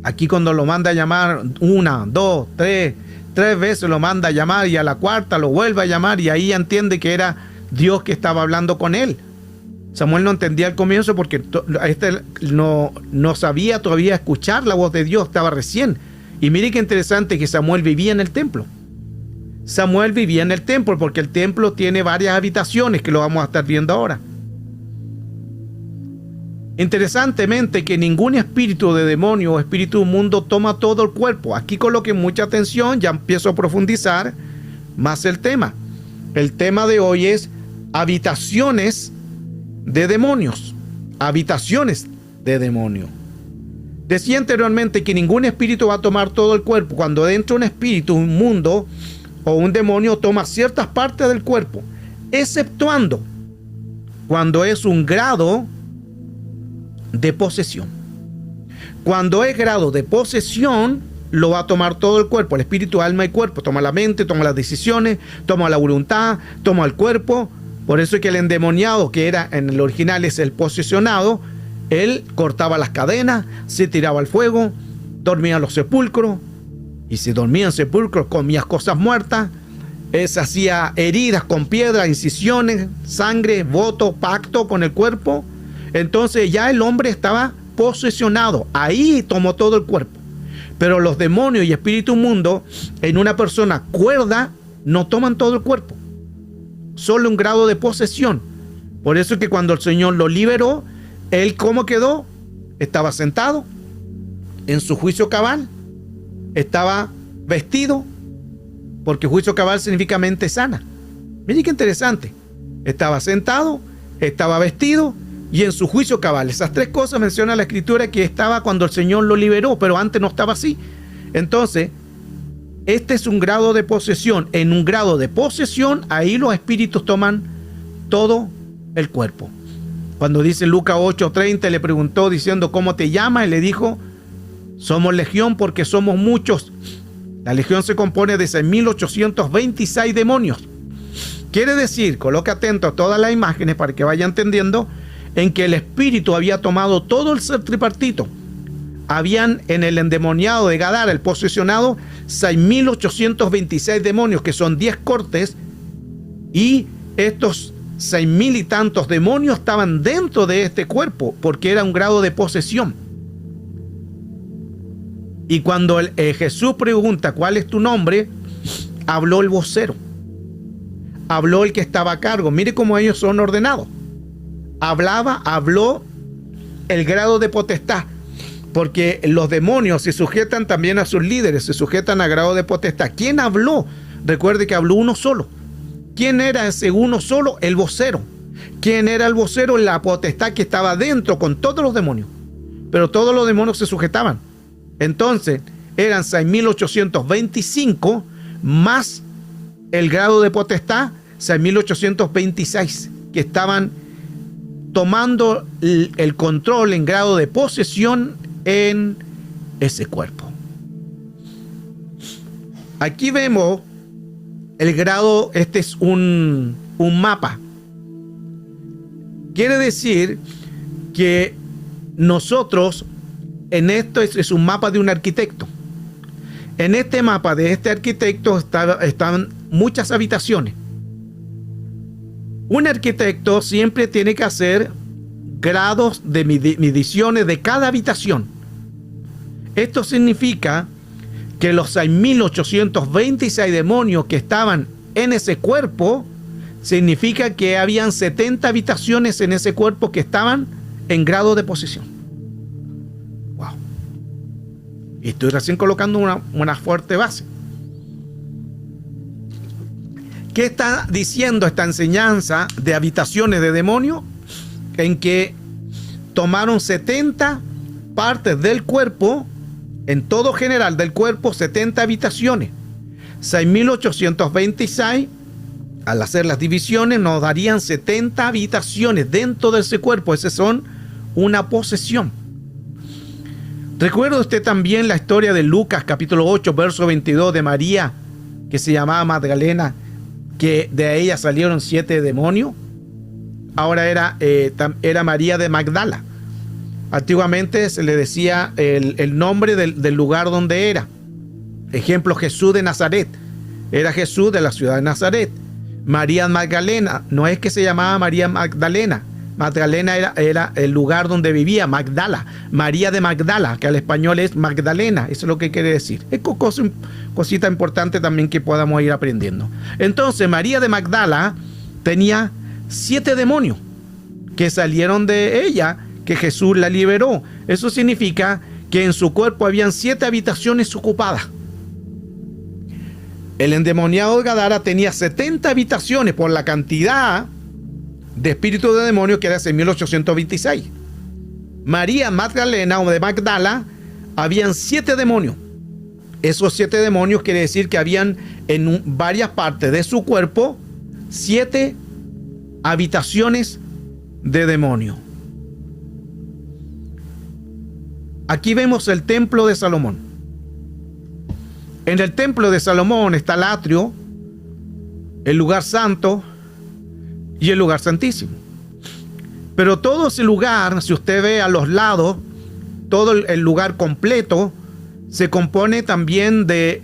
Aquí cuando lo manda a llamar 1, 2, 3 veces lo manda a llamar, y a la cuarta lo vuelve a llamar, y ahí entiende que era Dios que estaba hablando con él. Samuel no entendía al comienzo porque no sabía todavía escuchar la voz de Dios, estaba recién. Y mire qué interesante que Samuel vivía en el templo. Samuel vivía en el templo porque el templo tiene varias habitaciones que lo vamos a estar viendo ahora. Interesantemente que ningún espíritu de demonio o espíritu inmundo toma todo el cuerpo. Aquí coloquen mucha atención, ya empiezo a profundizar, más el tema. El tema de hoy es habitaciones de demonios. Habitaciones de demonios. Decía anteriormente que ningún espíritu va a tomar todo el cuerpo. Cuando entra un espíritu, un mundo o un demonio toma ciertas partes del cuerpo, exceptuando cuando es un grado de posesión. Cuando es grado de posesión, lo va a tomar todo el cuerpo, el espíritu, alma y cuerpo. Toma la mente, toma las decisiones, toma la voluntad, toma el cuerpo. Por eso es que el endemoniado, que era en el original es el posesionado, él cortaba las cadenas, se tiraba al fuego, dormía en los sepulcros, y si dormía en sepulcros comía cosas muertas, se hacía heridas con piedras, incisiones, sangre, voto, pacto con el cuerpo. Entonces ya el hombre estaba posesionado, ahí tomó todo el cuerpo. Pero los demonios y espíritu inmundo en una persona cuerda no toman todo el cuerpo, solo un grado de posesión. Por eso es que cuando el Señor lo liberó, él ¿cómo quedó? Estaba sentado en su juicio cabal, estaba vestido, porque juicio cabal significa mente sana. Miren qué interesante. Estaba sentado, estaba vestido y en su juicio cabal. Esas tres cosas menciona la Escritura que estaba cuando el Señor lo liberó, pero antes no estaba así. Entonces, este es un grado de posesión. En un grado de posesión, ahí los espíritus toman todo el cuerpo. Cuando dice Lucas 8:30, le preguntó diciendo, ¿cómo te llamas? Y le dijo, somos legión porque somos muchos. La legión se compone de 6.826 demonios. Quiere decir, coloca atento a todas las imágenes para que vaya entendiendo, en que el espíritu había tomado todo el ser tripartito. Habían en el endemoniado de Gadara, el posesionado, 6.826 demonios, que son 10 cortes, y estos 6.000 y tantos demonios estaban dentro de este cuerpo, porque era un grado de posesión. Y cuando Jesús pregunta ¿cuál es tu nombre?, habló el vocero, habló el que estaba a cargo. Mire cómo ellos son ordenados. Habló el grado de potestad, porque los demonios se sujetan también a sus líderes, se sujetan a grado de potestad. ¿Quién habló? Recuerde que habló uno solo. ¿Quién era ese uno solo? El vocero. ¿Quién era el vocero? La potestad que estaba dentro con todos los demonios. Pero todos los demonios se sujetaban. Entonces, eran 6.825 más el grado de potestad, 6.826, que estaban tomando el control en grado de posesión en ese cuerpo. Aquí vemos el grado, este es un mapa. Quiere decir que nosotros, en esto es un mapa de un arquitecto. En este mapa de este arquitecto están muchas habitaciones. Un arquitecto siempre tiene que hacer grados de mediciones de cada habitación. Esto significa que los 6.826 demonios que estaban en ese cuerpo, significa que habían 70 habitaciones en ese cuerpo que estaban en grado de posesión. Wow. Y estoy recién colocando una fuerte base. ¿Qué está diciendo esta enseñanza de habitaciones de demonios? En que tomaron 70 partes del cuerpo, en todo general del cuerpo, 70 habitaciones. 6.826, al hacer las divisiones, nos darían 70 habitaciones dentro de ese cuerpo. Esas son una posesión. ¿Recuerda usted también la historia de Lucas capítulo 8, verso 22, de María, que se llamaba Magdalena, que de ella salieron 7 demonios? Ahora era María de Magdala. Antiguamente se le decía el nombre del lugar donde era. Ejemplo, Jesús de Nazaret. Era Jesús de la ciudad de Nazaret. María Magdalena, no es que se llamaba María Magdalena. Magdalena era el lugar donde vivía, Magdala. María de Magdala, que al español es Magdalena. Eso es lo que quiere decir. Es cosita importante también que podamos ir aprendiendo. Entonces, María de Magdala tenía 7 demonios que salieron de ella, que Jesús la liberó. Eso significa que en su cuerpo habían 7 habitaciones ocupadas. El endemoniado de Gadara tenía 70 habitaciones por la cantidad de espíritus de demonios que era en 1826. María Magdalena o de Magdala, habían 7 demonios. Esos 7 demonios quiere decir que habían en varias partes de su cuerpo 7 habitaciones de demonio. Aquí vemos el templo de Salomón. En el templo de Salomón está el atrio, el lugar santo y el lugar santísimo. Pero todo ese lugar, si usted ve a los lados, todo el lugar completo se compone también de,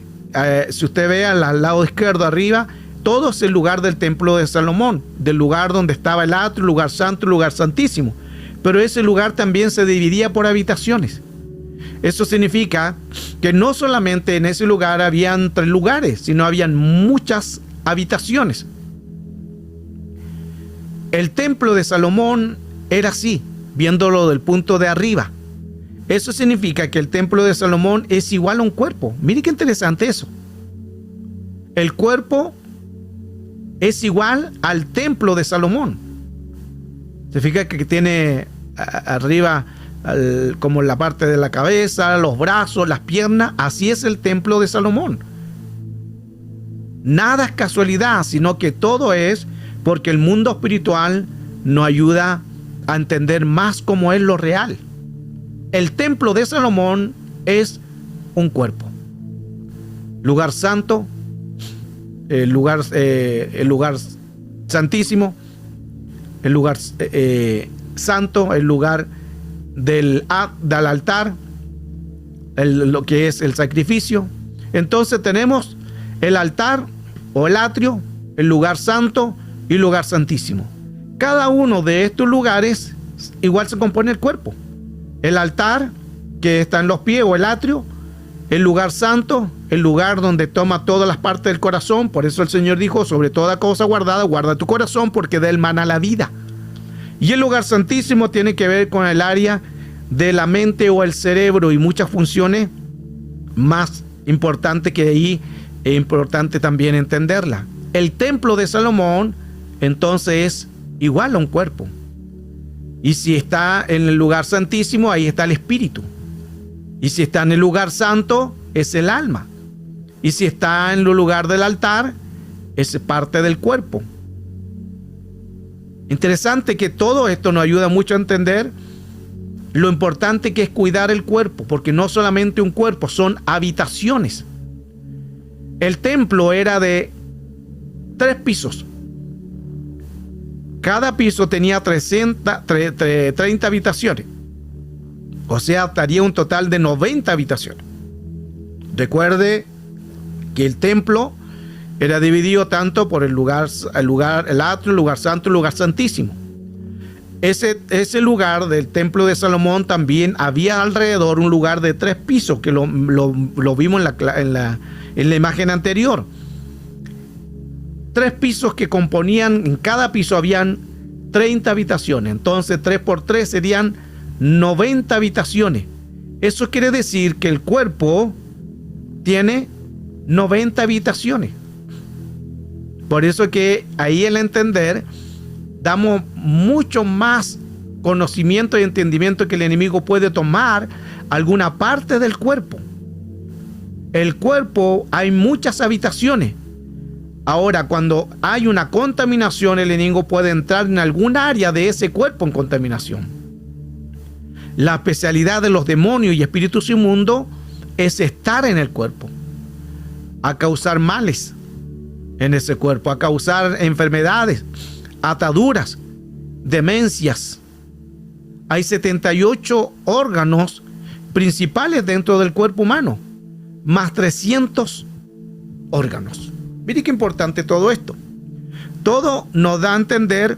si usted ve al lado izquierdo arriba, todo es el lugar del templo de Salomón, del lugar donde estaba el atrio, el lugar santo, el lugar santísimo. Pero ese lugar también se dividía por habitaciones. Eso significa que no solamente en ese lugar habían 3 lugares, sino habían muchas habitaciones. El templo de Salomón era así, viéndolo del punto de arriba. Eso significa que el templo de Salomón es igual a un cuerpo. Mire qué interesante eso. El cuerpo es igual al templo de Salomón. Se fija que tiene arriba como la parte de la cabeza, los brazos, las piernas. Así es el templo de Salomón. Nada es casualidad, sino que todo es porque el mundo espiritual nos ayuda a entender más cómo es lo real. El templo de Salomón es un cuerpo. Lugar santo, el lugar santísimo, el lugar santo, el lugar del altar, lo que es el sacrificio. Entonces tenemos el altar o el atrio, el lugar santo y el lugar santísimo. Cada uno de estos lugares igual se compone el cuerpo. El altar, que está en los pies, o el atrio, el lugar santo, el lugar donde toma todas las partes del corazón. Por eso el Señor dijo: sobre toda cosa guardada, guarda tu corazón, porque de él mana la vida. Y el lugar santísimo tiene que ver con el área de la mente o el cerebro y muchas funciones más importantes que ahí es importante también entenderla. El templo de Salomón entonces es igual a un cuerpo. Y si está en el lugar santísimo, ahí está el espíritu. Y si está en el lugar santo, es el alma. Y si está en el lugar del altar, es parte del cuerpo. Interesante que todo esto nos ayuda mucho a entender lo importante que es cuidar el cuerpo, porque no solamente un cuerpo, son habitaciones. El templo era de 3 pisos. Cada piso tenía 30 habitaciones. O sea, estaría un total de 90 habitaciones. Recuerde que el templo era dividido tanto por el atrio, el lugar santo y el lugar santísimo. Ese lugar del templo de Salomón también había alrededor un lugar de 3 pisos, que lo vimos en la imagen anterior. 3 pisos que componían, en cada piso habían 30 habitaciones. Entonces 3 por 3 serían 90 habitaciones. Eso quiere decir que el cuerpo tiene 90 habitaciones. Por eso que ahí el entender, damos mucho más conocimiento y entendimiento que el enemigo puede tomar alguna parte del cuerpo. El cuerpo hay muchas habitaciones. Ahora, cuando hay una contaminación, el enemigo puede entrar en algún área de ese cuerpo en contaminación. La especialidad de los demonios y espíritus inmundos es estar en el cuerpo, a causar males en ese cuerpo, a causar enfermedades, ataduras, demencias. Hay 78 órganos principales dentro del cuerpo humano, más 300 órganos. Mire qué importante todo esto. Todo nos da a entender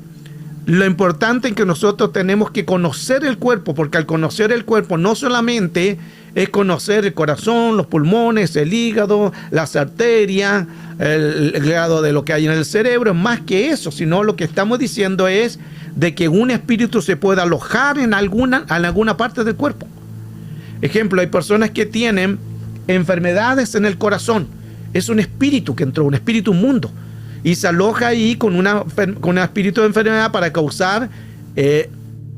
lo importante en que nosotros tenemos que conocer el cuerpo, porque al conocer el cuerpo no solamente es conocer el corazón, los pulmones, el hígado, las arterias, el grado de lo que hay en el cerebro, más que eso, sino lo que estamos diciendo es de que un espíritu se pueda alojar en alguna parte del cuerpo. Ejemplo, hay personas que tienen enfermedades en el corazón. Es un espíritu que entró, un espíritu inmundo. Y se aloja ahí con un espíritu de enfermedad para causar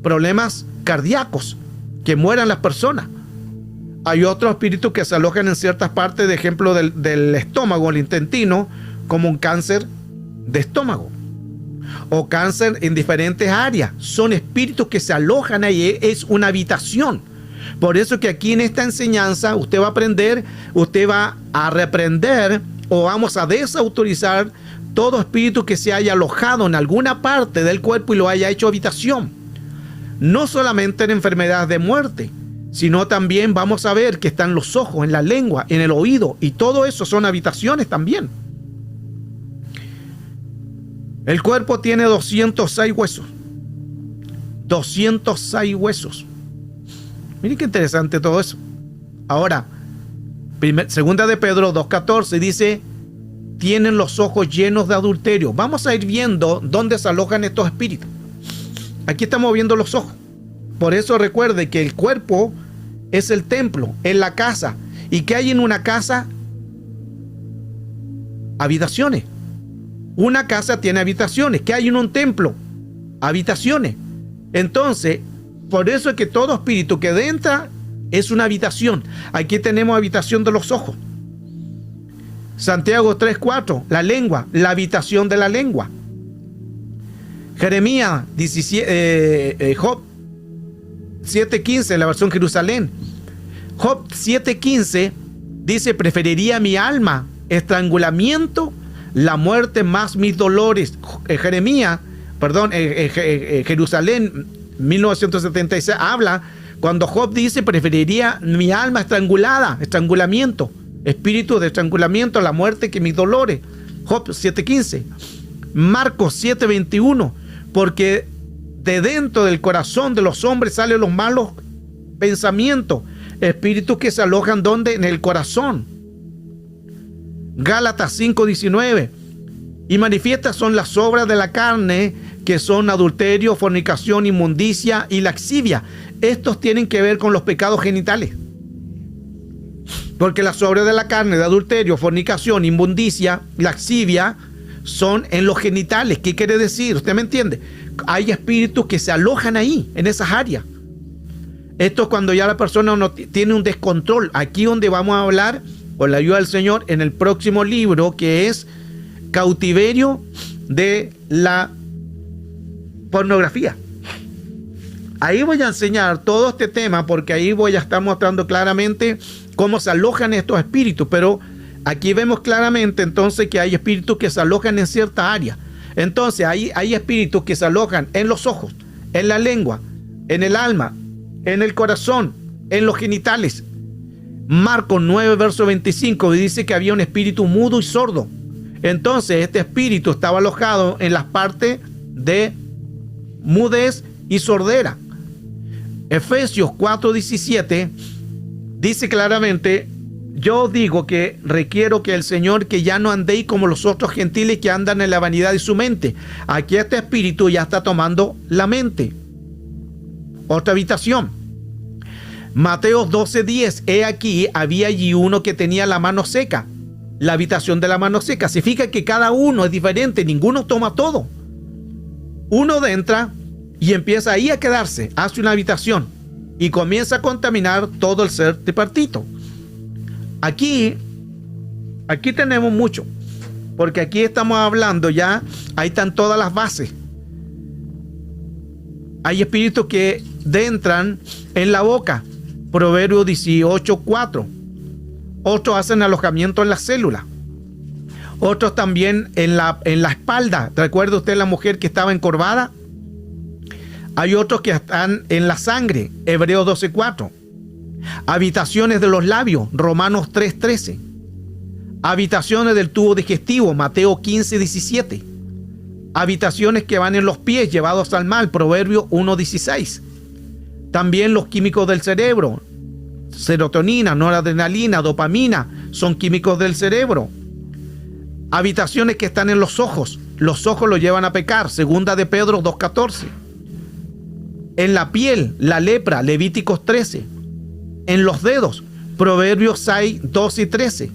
problemas cardíacos, que mueran las personas. Hay otros espíritus que se alojan en ciertas partes, de ejemplo, del estómago, el intestino, como un cáncer de estómago o cáncer en diferentes áreas. Son espíritus que se alojan ahí, es una habitación. Por eso que aquí en esta enseñanza usted va a aprender, usted va a reprender o vamos a desautorizar todo espíritu que se haya alojado en alguna parte del cuerpo y lo haya hecho habitación. No solamente en enfermedades de muerte, sino también vamos a ver que están los ojos, en la lengua, en el oído, y todo eso son habitaciones también. El cuerpo tiene 206 huesos. 206 huesos. Miren qué interesante todo eso. Ahora, segunda de Pedro 2:14 dice, tienen los ojos llenos de adulterio. Vamos a ir viendo dónde se alojan estos espíritus. Aquí estamos viendo los ojos. Por eso recuerde que el cuerpo es el templo, es la casa. ¿Y qué hay en una casa? Habitaciones. Una casa tiene habitaciones. ¿Qué hay en un templo? Habitaciones. Entonces, por eso es que todo espíritu que entra es una habitación. Aquí tenemos habitación de los ojos. Santiago 3:4, la lengua, la habitación de la lengua. Jeremías 17, Job 7:15, la versión Jerusalén. Job 7:15 dice, preferiría mi alma estrangulamiento, la muerte más mis dolores. Jerusalén 1976 habla cuando Job dice, preferiría mi alma estrangulamiento, espíritu de estrangulamiento, la muerte que mis dolores. Job 7:15. Marcos 7:21, porque de dentro del corazón de los hombres salen los malos pensamientos, espíritus que se alojan ¿dónde? En el corazón. Gálatas 5:19, y manifiestas son las obras de la carne, que son adulterio, fornicación, inmundicia y lascivia. Estos tienen que ver con los pecados genitales. Porque las obras de la carne, de adulterio, fornicación, inmundicia, lascivia, son en los genitales. ¿Qué quiere decir? ¿Usted me entiende? Hay espíritus que se alojan ahí, en esas áreas. Esto es cuando ya la persona no tiene un descontrol. Aquí donde vamos a hablar, con la ayuda del Señor, en el próximo libro, que es Cautiverio de la Pornografía. Ahí voy a enseñar todo este tema, porque ahí voy a estar mostrando claramente cómo se alojan estos espíritus. Pero aquí vemos claramente entonces que hay espíritus que se alojan en cierta área. Entonces hay espíritus que se alojan en los ojos, en la lengua, en el alma, en el corazón, en los genitales. Marcos 9, verso 25 dice que había un espíritu mudo y sordo. Entonces este espíritu estaba alojado en las partes de mudez y sordera. Efesios 4:17 dice claramente, yo digo que requiero que el Señor, que ya no andéis como los otros gentiles que andan en la vanidad de su mente. Aquí este espíritu ya está tomando la mente. Otra habitación. Mateo 12:10, he aquí, había allí uno que tenía la mano seca. La habitación de la mano seca. Se fija que cada uno es diferente, ninguno toma todo. Uno entra y empieza ahí a quedarse, hace una habitación y comienza a contaminar todo el ser tripartito. Aquí tenemos mucho, porque aquí estamos hablando ya, ahí están todas las bases. Hay espíritus que entran en la boca, Proverbios 18:4. Otros hacen alojamiento en las células. Otros también en la espalda. ¿Recuerda usted la mujer que estaba encorvada? Hay otros que están en la sangre, Hebreos 12:4. Habitaciones de los labios, Romanos 3:13. Habitaciones del tubo digestivo, Mateo 15:17. Habitaciones que van en los pies, llevados al mal, Proverbios 1:16. También los químicos del cerebro, serotonina, noradrenalina, dopamina, son químicos del cerebro. Habitaciones que están en los ojos lo llevan a pecar, segunda de Pedro 2:14. En la piel, la lepra, Levíticos 13. En los dedos, Proverbios 6, 12 y 13.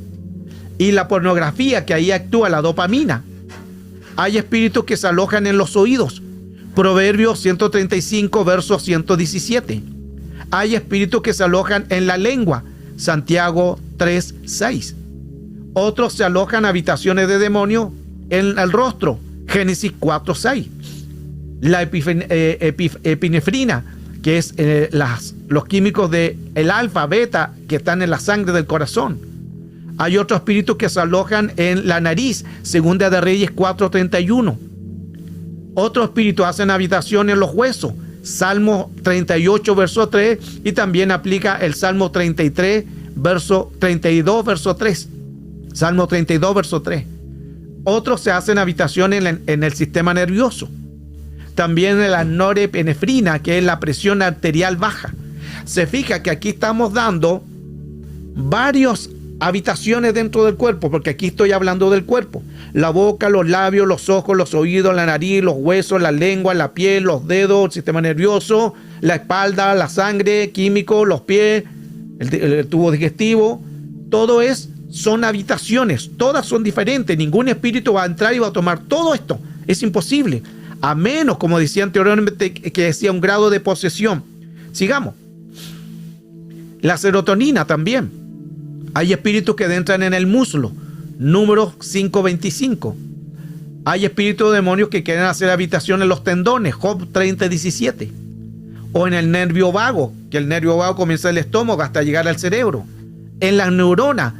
y la pornografía, que ahí actúa la dopamina. Hay espíritus que se alojan en los oídos. Proverbios 135, verso 117. Hay espíritus que se alojan en la lengua. Santiago 3, 6. Otros se alojan en habitaciones de demonios en el rostro. Génesis 4, 6. La epinefrina, que es los químicos del alfa, beta, que están en la sangre del corazón. Hay otros espíritus que se alojan en la nariz. Segunda de Reyes 4:31. Otros espíritus hacen habitación en los huesos. Salmo 38, verso 3. Y también aplica el Salmo 33, verso 32, verso 3. Salmo 32, verso 3. Otros se hacen habitación en el sistema nervioso. También en la norepinefrina, que es la presión arterial baja. Se fija que aquí estamos dando varias habitaciones dentro del cuerpo, porque aquí estoy hablando del cuerpo. La boca, los labios, los ojos, los oídos, la nariz, los huesos, la lengua, la piel, los dedos, el sistema nervioso, la espalda, la sangre, químicos, los pies, el tubo digestivo. Todo son habitaciones, todas son diferentes. Ningún espíritu va a entrar y va a tomar todo esto. Es imposible. A menos, como decía anteriormente, que decía un grado de posesión. Sigamos. La serotonina también. Hay espíritus que entran en el muslo. Número 5:25. Hay espíritus de demonios que quieren hacer habitación en los tendones. Job 30:17. O en el nervio vago, que el nervio vago comienza en el estómago hasta llegar al cerebro. En las neuronas.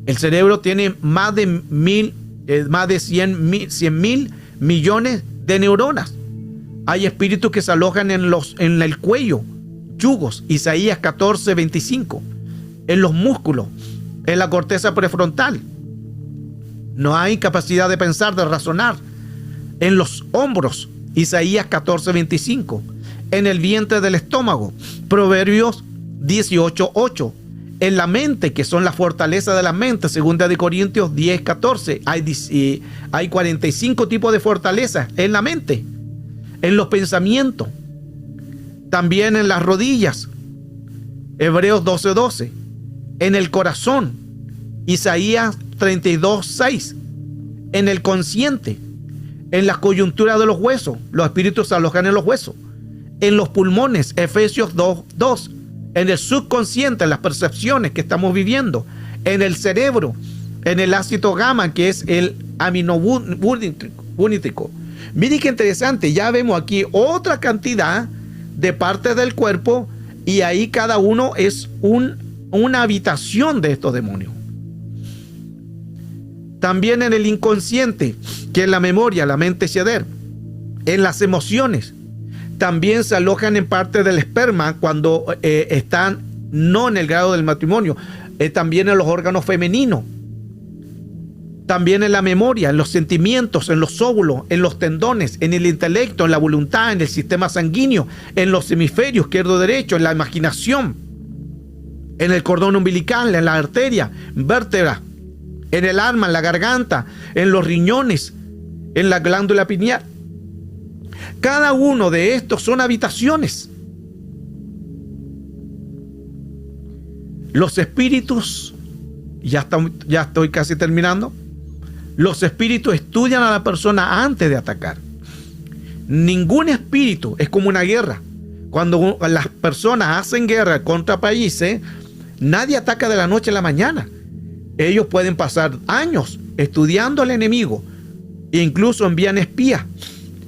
El cerebro tiene más de 100 mil millones de neuronas. Hay espíritus que se alojan en el cuello, yugos, Isaías 14:25. En los músculos, en la corteza prefrontal. No hay capacidad de pensar, de razonar. En los hombros, Isaías 14:25. En el vientre del estómago, Proverbios 18:8. En la mente, que son las fortalezas de la mente, segunda de Corintios 10:14. Hay 45 tipos de fortalezas en la mente. En los pensamientos. También en las rodillas, Hebreos 12:12. En el corazón, Isaías 32:6. En el consciente, en las coyunturas de los huesos, los espíritus se alojan en los huesos. En los pulmones, Efesios 2:2. En el subconsciente, en las percepciones que estamos viviendo. En el cerebro, en el ácido gamma, que es el aminobutírico. Miren qué interesante, ya vemos aquí otra cantidad de partes del cuerpo y ahí cada uno es una habitación de estos demonios. También en el inconsciente, que es la memoria, la mente ceder. En las emociones, también se alojan en parte del esperma cuando están no en el grado del matrimonio. También en los órganos femeninos. También en la memoria, en los sentimientos, en los óvulos, en los tendones, en el intelecto, en la voluntad, en el sistema sanguíneo, en los hemisferios izquierdo-derecho, en la imaginación, en el cordón umbilical, en la arteria, vértebra, en el alma, en la garganta, en los riñones, en la glándula pineal. Cada uno de estos son habitaciones. Los espíritus, ya estoy casi terminando. Los espíritus estudian a la persona antes de atacar. Ningún espíritu es como una guerra. Cuando las personas hacen guerra contra países, nadie ataca de la noche a la mañana. Ellos pueden pasar años estudiando al enemigo e incluso envían espías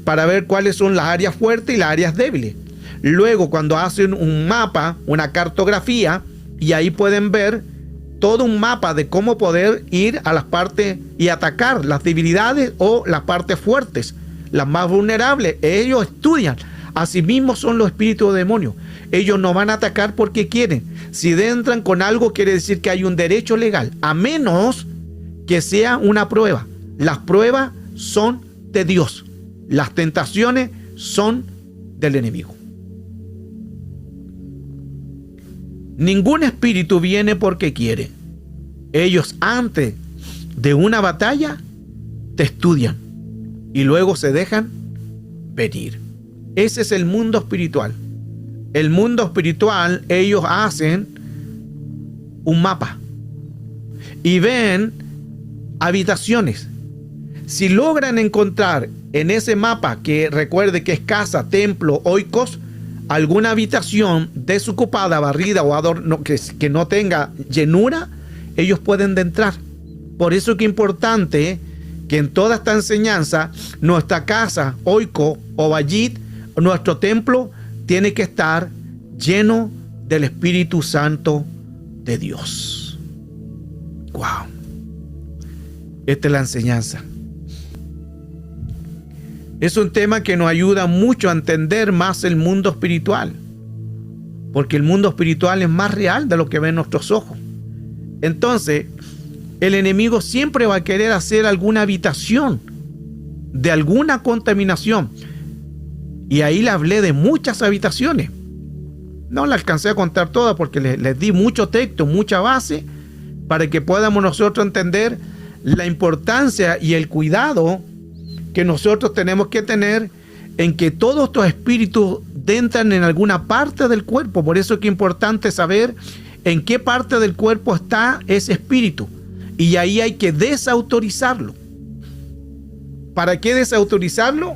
para ver cuáles son las áreas fuertes y las áreas débiles. Luego, cuando hacen un mapa, una cartografía, y ahí pueden ver todo un mapa de cómo poder ir a las partes y atacar las debilidades o las partes fuertes, las más vulnerables. Ellos estudian. Asimismo son los espíritus de demonios. Ellos no van a atacar porque quieren. Si entran con algo, quiere decir que hay un derecho legal, a menos que sea una prueba. Las pruebas son de Dios. Las tentaciones son del enemigo. Ningún espíritu viene porque quiere. Ellos antes de una batalla te estudian y luego se dejan venir. Ese es el mundo espiritual. El mundo espiritual, ellos hacen un mapa y ven habitaciones. Si logran encontrar en ese mapa, que recuerde que es casa, templo, oikos, alguna habitación desocupada, barrida o adorno, que no tenga llenura, ellos pueden entrar. Por eso que es importante que en toda esta enseñanza, nuestra casa, oiko o bayit, nuestro templo, tiene que estar lleno del Espíritu Santo de Dios. Wow. Esta es la enseñanza. Es un tema que nos ayuda mucho a entender más el mundo espiritual, porque el mundo espiritual es más real de lo que ven nuestros ojos. Entonces, el enemigo siempre va a querer hacer alguna habitación de alguna contaminación. Y ahí le hablé de muchas habitaciones. No la alcancé a contar todas porque les di mucho texto, mucha base, para que podamos nosotros entender la importancia y el cuidado que nosotros tenemos que tener en que todos estos espíritus entran en alguna parte del cuerpo. Por eso es que es importante saber en qué parte del cuerpo está ese espíritu. Y ahí hay que desautorizarlo. ¿Para qué desautorizarlo?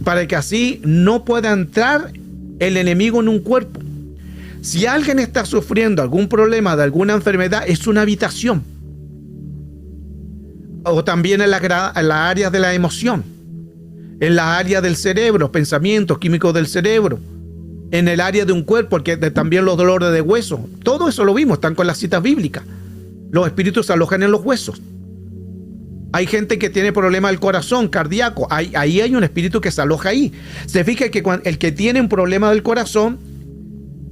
Para que así no pueda entrar el enemigo en un cuerpo. Si alguien está sufriendo algún problema de alguna enfermedad, es una habitación. O también en la área de la emoción, en la área del cerebro, pensamientos químicos del cerebro, en el área de un cuerpo, porque también los dolores de hueso. Todo eso lo vimos, están con las citas bíblicas. Los espíritus se alojan en los huesos. Hay gente que tiene problemas del corazón, cardíaco. Ahí hay un espíritu que se aloja ahí. Se fija que el que tiene un problema del corazón,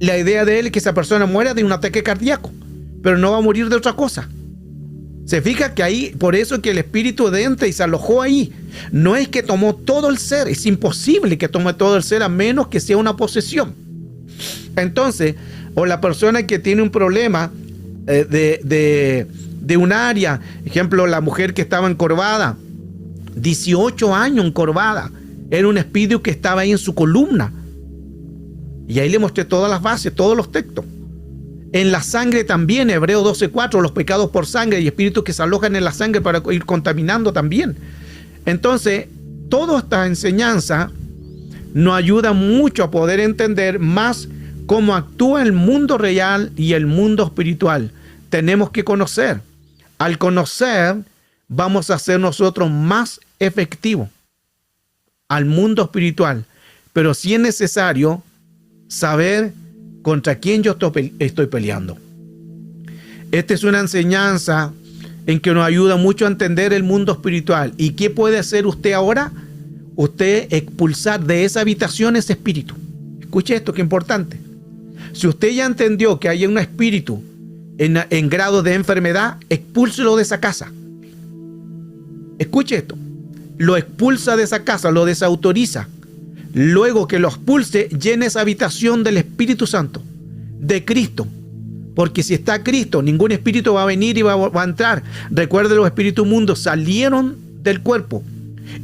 la idea de él es que esa persona muera de un ataque cardíaco, pero no va a morir de otra cosa. Se fija que ahí, por eso que el espíritu entra y se alojó ahí. No es que tomó todo el ser, es imposible que tome todo el ser a menos que sea una posesión. Entonces, o la persona que tiene un problema de un área, ejemplo, la mujer que estaba encorvada, 18 años encorvada, era un espíritu que estaba ahí en su columna. Y ahí le mostré todas las bases, todos los textos. En la sangre también, Hebreos 12:4, los pecados por sangre y espíritus que se alojan en la sangre para ir contaminando también. Entonces, toda esta enseñanza nos ayuda mucho a poder entender más cómo actúa el mundo real y el mundo espiritual. Tenemos que conocer. Al conocer, vamos a ser nosotros más efectivos al mundo espiritual. Pero sí es necesario saber contra quién yo estoy peleando. Esta es una enseñanza en que nos ayuda mucho a entender el mundo espiritual. ¿Y qué puede hacer usted ahora? Usted expulsar de esa habitación ese espíritu. Escuche esto, que es importante. Si usted ya entendió que hay un espíritu en grado de enfermedad, expúlselo de esa casa. Escuche esto. Lo expulsa de esa casa, lo desautoriza. Luego que lo expulse, llene esa habitación del Espíritu Santo, de Cristo. Porque si está Cristo, ningún espíritu va a venir y va a entrar. Recuerde, los espíritus mundos salieron del cuerpo.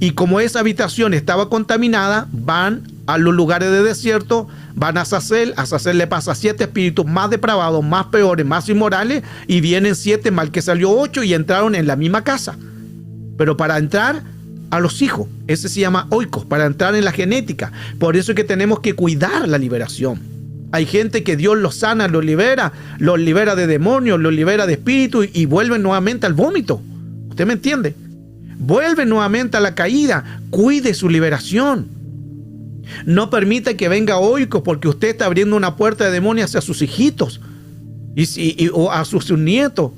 Y como esa habitación estaba contaminada, van a los lugares de desierto, van a Azazel le pasa 7 espíritus más depravados, más peores, más inmorales, y vienen 7 mal que salió 8 y entraron en la misma casa. Pero para entrar a los hijos, ese se llama oikos, para entrar en la genética. Por eso es que tenemos que cuidar la liberación. Hay gente que Dios los sana, los libera de demonios, los libera de espíritus y vuelven nuevamente al vómito. ¿Usted me entiende? Vuelven nuevamente a la caída. Cuide su liberación. No permita que venga oikos porque usted está abriendo una puerta de demonios hacia sus hijitos o a sus nietos.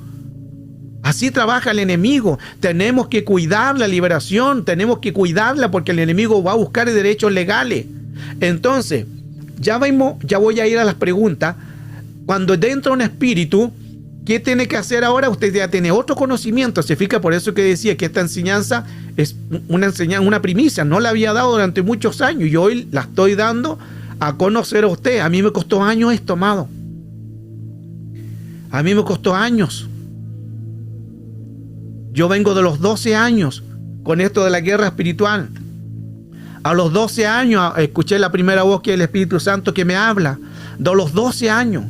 Así trabaja el enemigo. Tenemos que cuidar la liberación, tenemos que cuidarla porque el enemigo va a buscar derechos legales. Entonces, ya voy a ir a las preguntas. Cuando entra un espíritu, ¿qué tiene que hacer ahora? Usted ya tiene otro conocimiento. Se fija, por eso que decía que esta enseñanza es una primicia. No la había dado durante muchos años y hoy la estoy dando a conocer a usted. A mí me costó años esto, amado. A mí me costó años. Yo vengo de los 12 años con esto de la guerra espiritual. A los 12 años escuché la primera voz que es el Espíritu Santo que me habla. De los 12 años.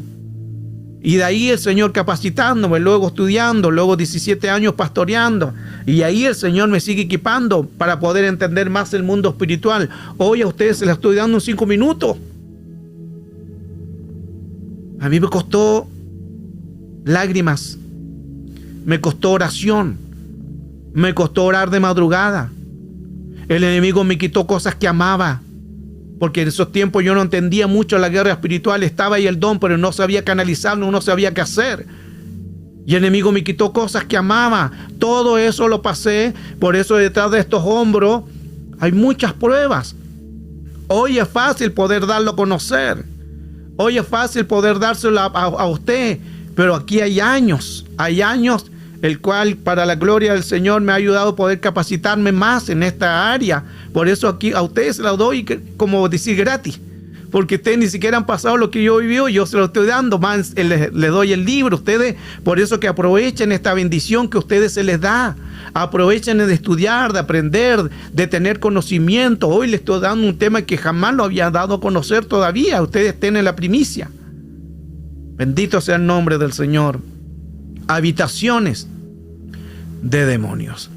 Y de ahí el Señor capacitándome, luego estudiando, luego 17 años pastoreando. Y ahí el Señor me sigue equipando para poder entender más el mundo espiritual. Hoy a ustedes se la estoy dando en 5 minutos. A mí me costó lágrimas, me costó oración, me costó orar de madrugada. El enemigo me quitó cosas que amaba, porque en esos tiempos yo no entendía mucho la guerra espiritual. Estaba ahí el don, pero no sabía canalizarlo, no sabía qué hacer. Y el enemigo me quitó cosas que amaba. Todo eso lo pasé. Por eso detrás de estos hombros hay muchas pruebas. Hoy es fácil poder darlo a conocer. Hoy es fácil poder dárselo a usted. Pero aquí hay años, el cual para la gloria del Señor me ha ayudado a poder capacitarme más en esta área. Por eso aquí a ustedes se lo doy, como decir, gratis. Porque ustedes ni siquiera han pasado lo que yo viví, yo se lo estoy dando, más les doy el libro. Ustedes, por eso que aprovechen esta bendición que a ustedes se les da. Aprovechen de estudiar, de aprender, de tener conocimiento. Hoy les estoy dando un tema que jamás lo había dado a conocer todavía. Ustedes tienen la primicia. Bendito sea el nombre del Señor. Habitaciones de demonios.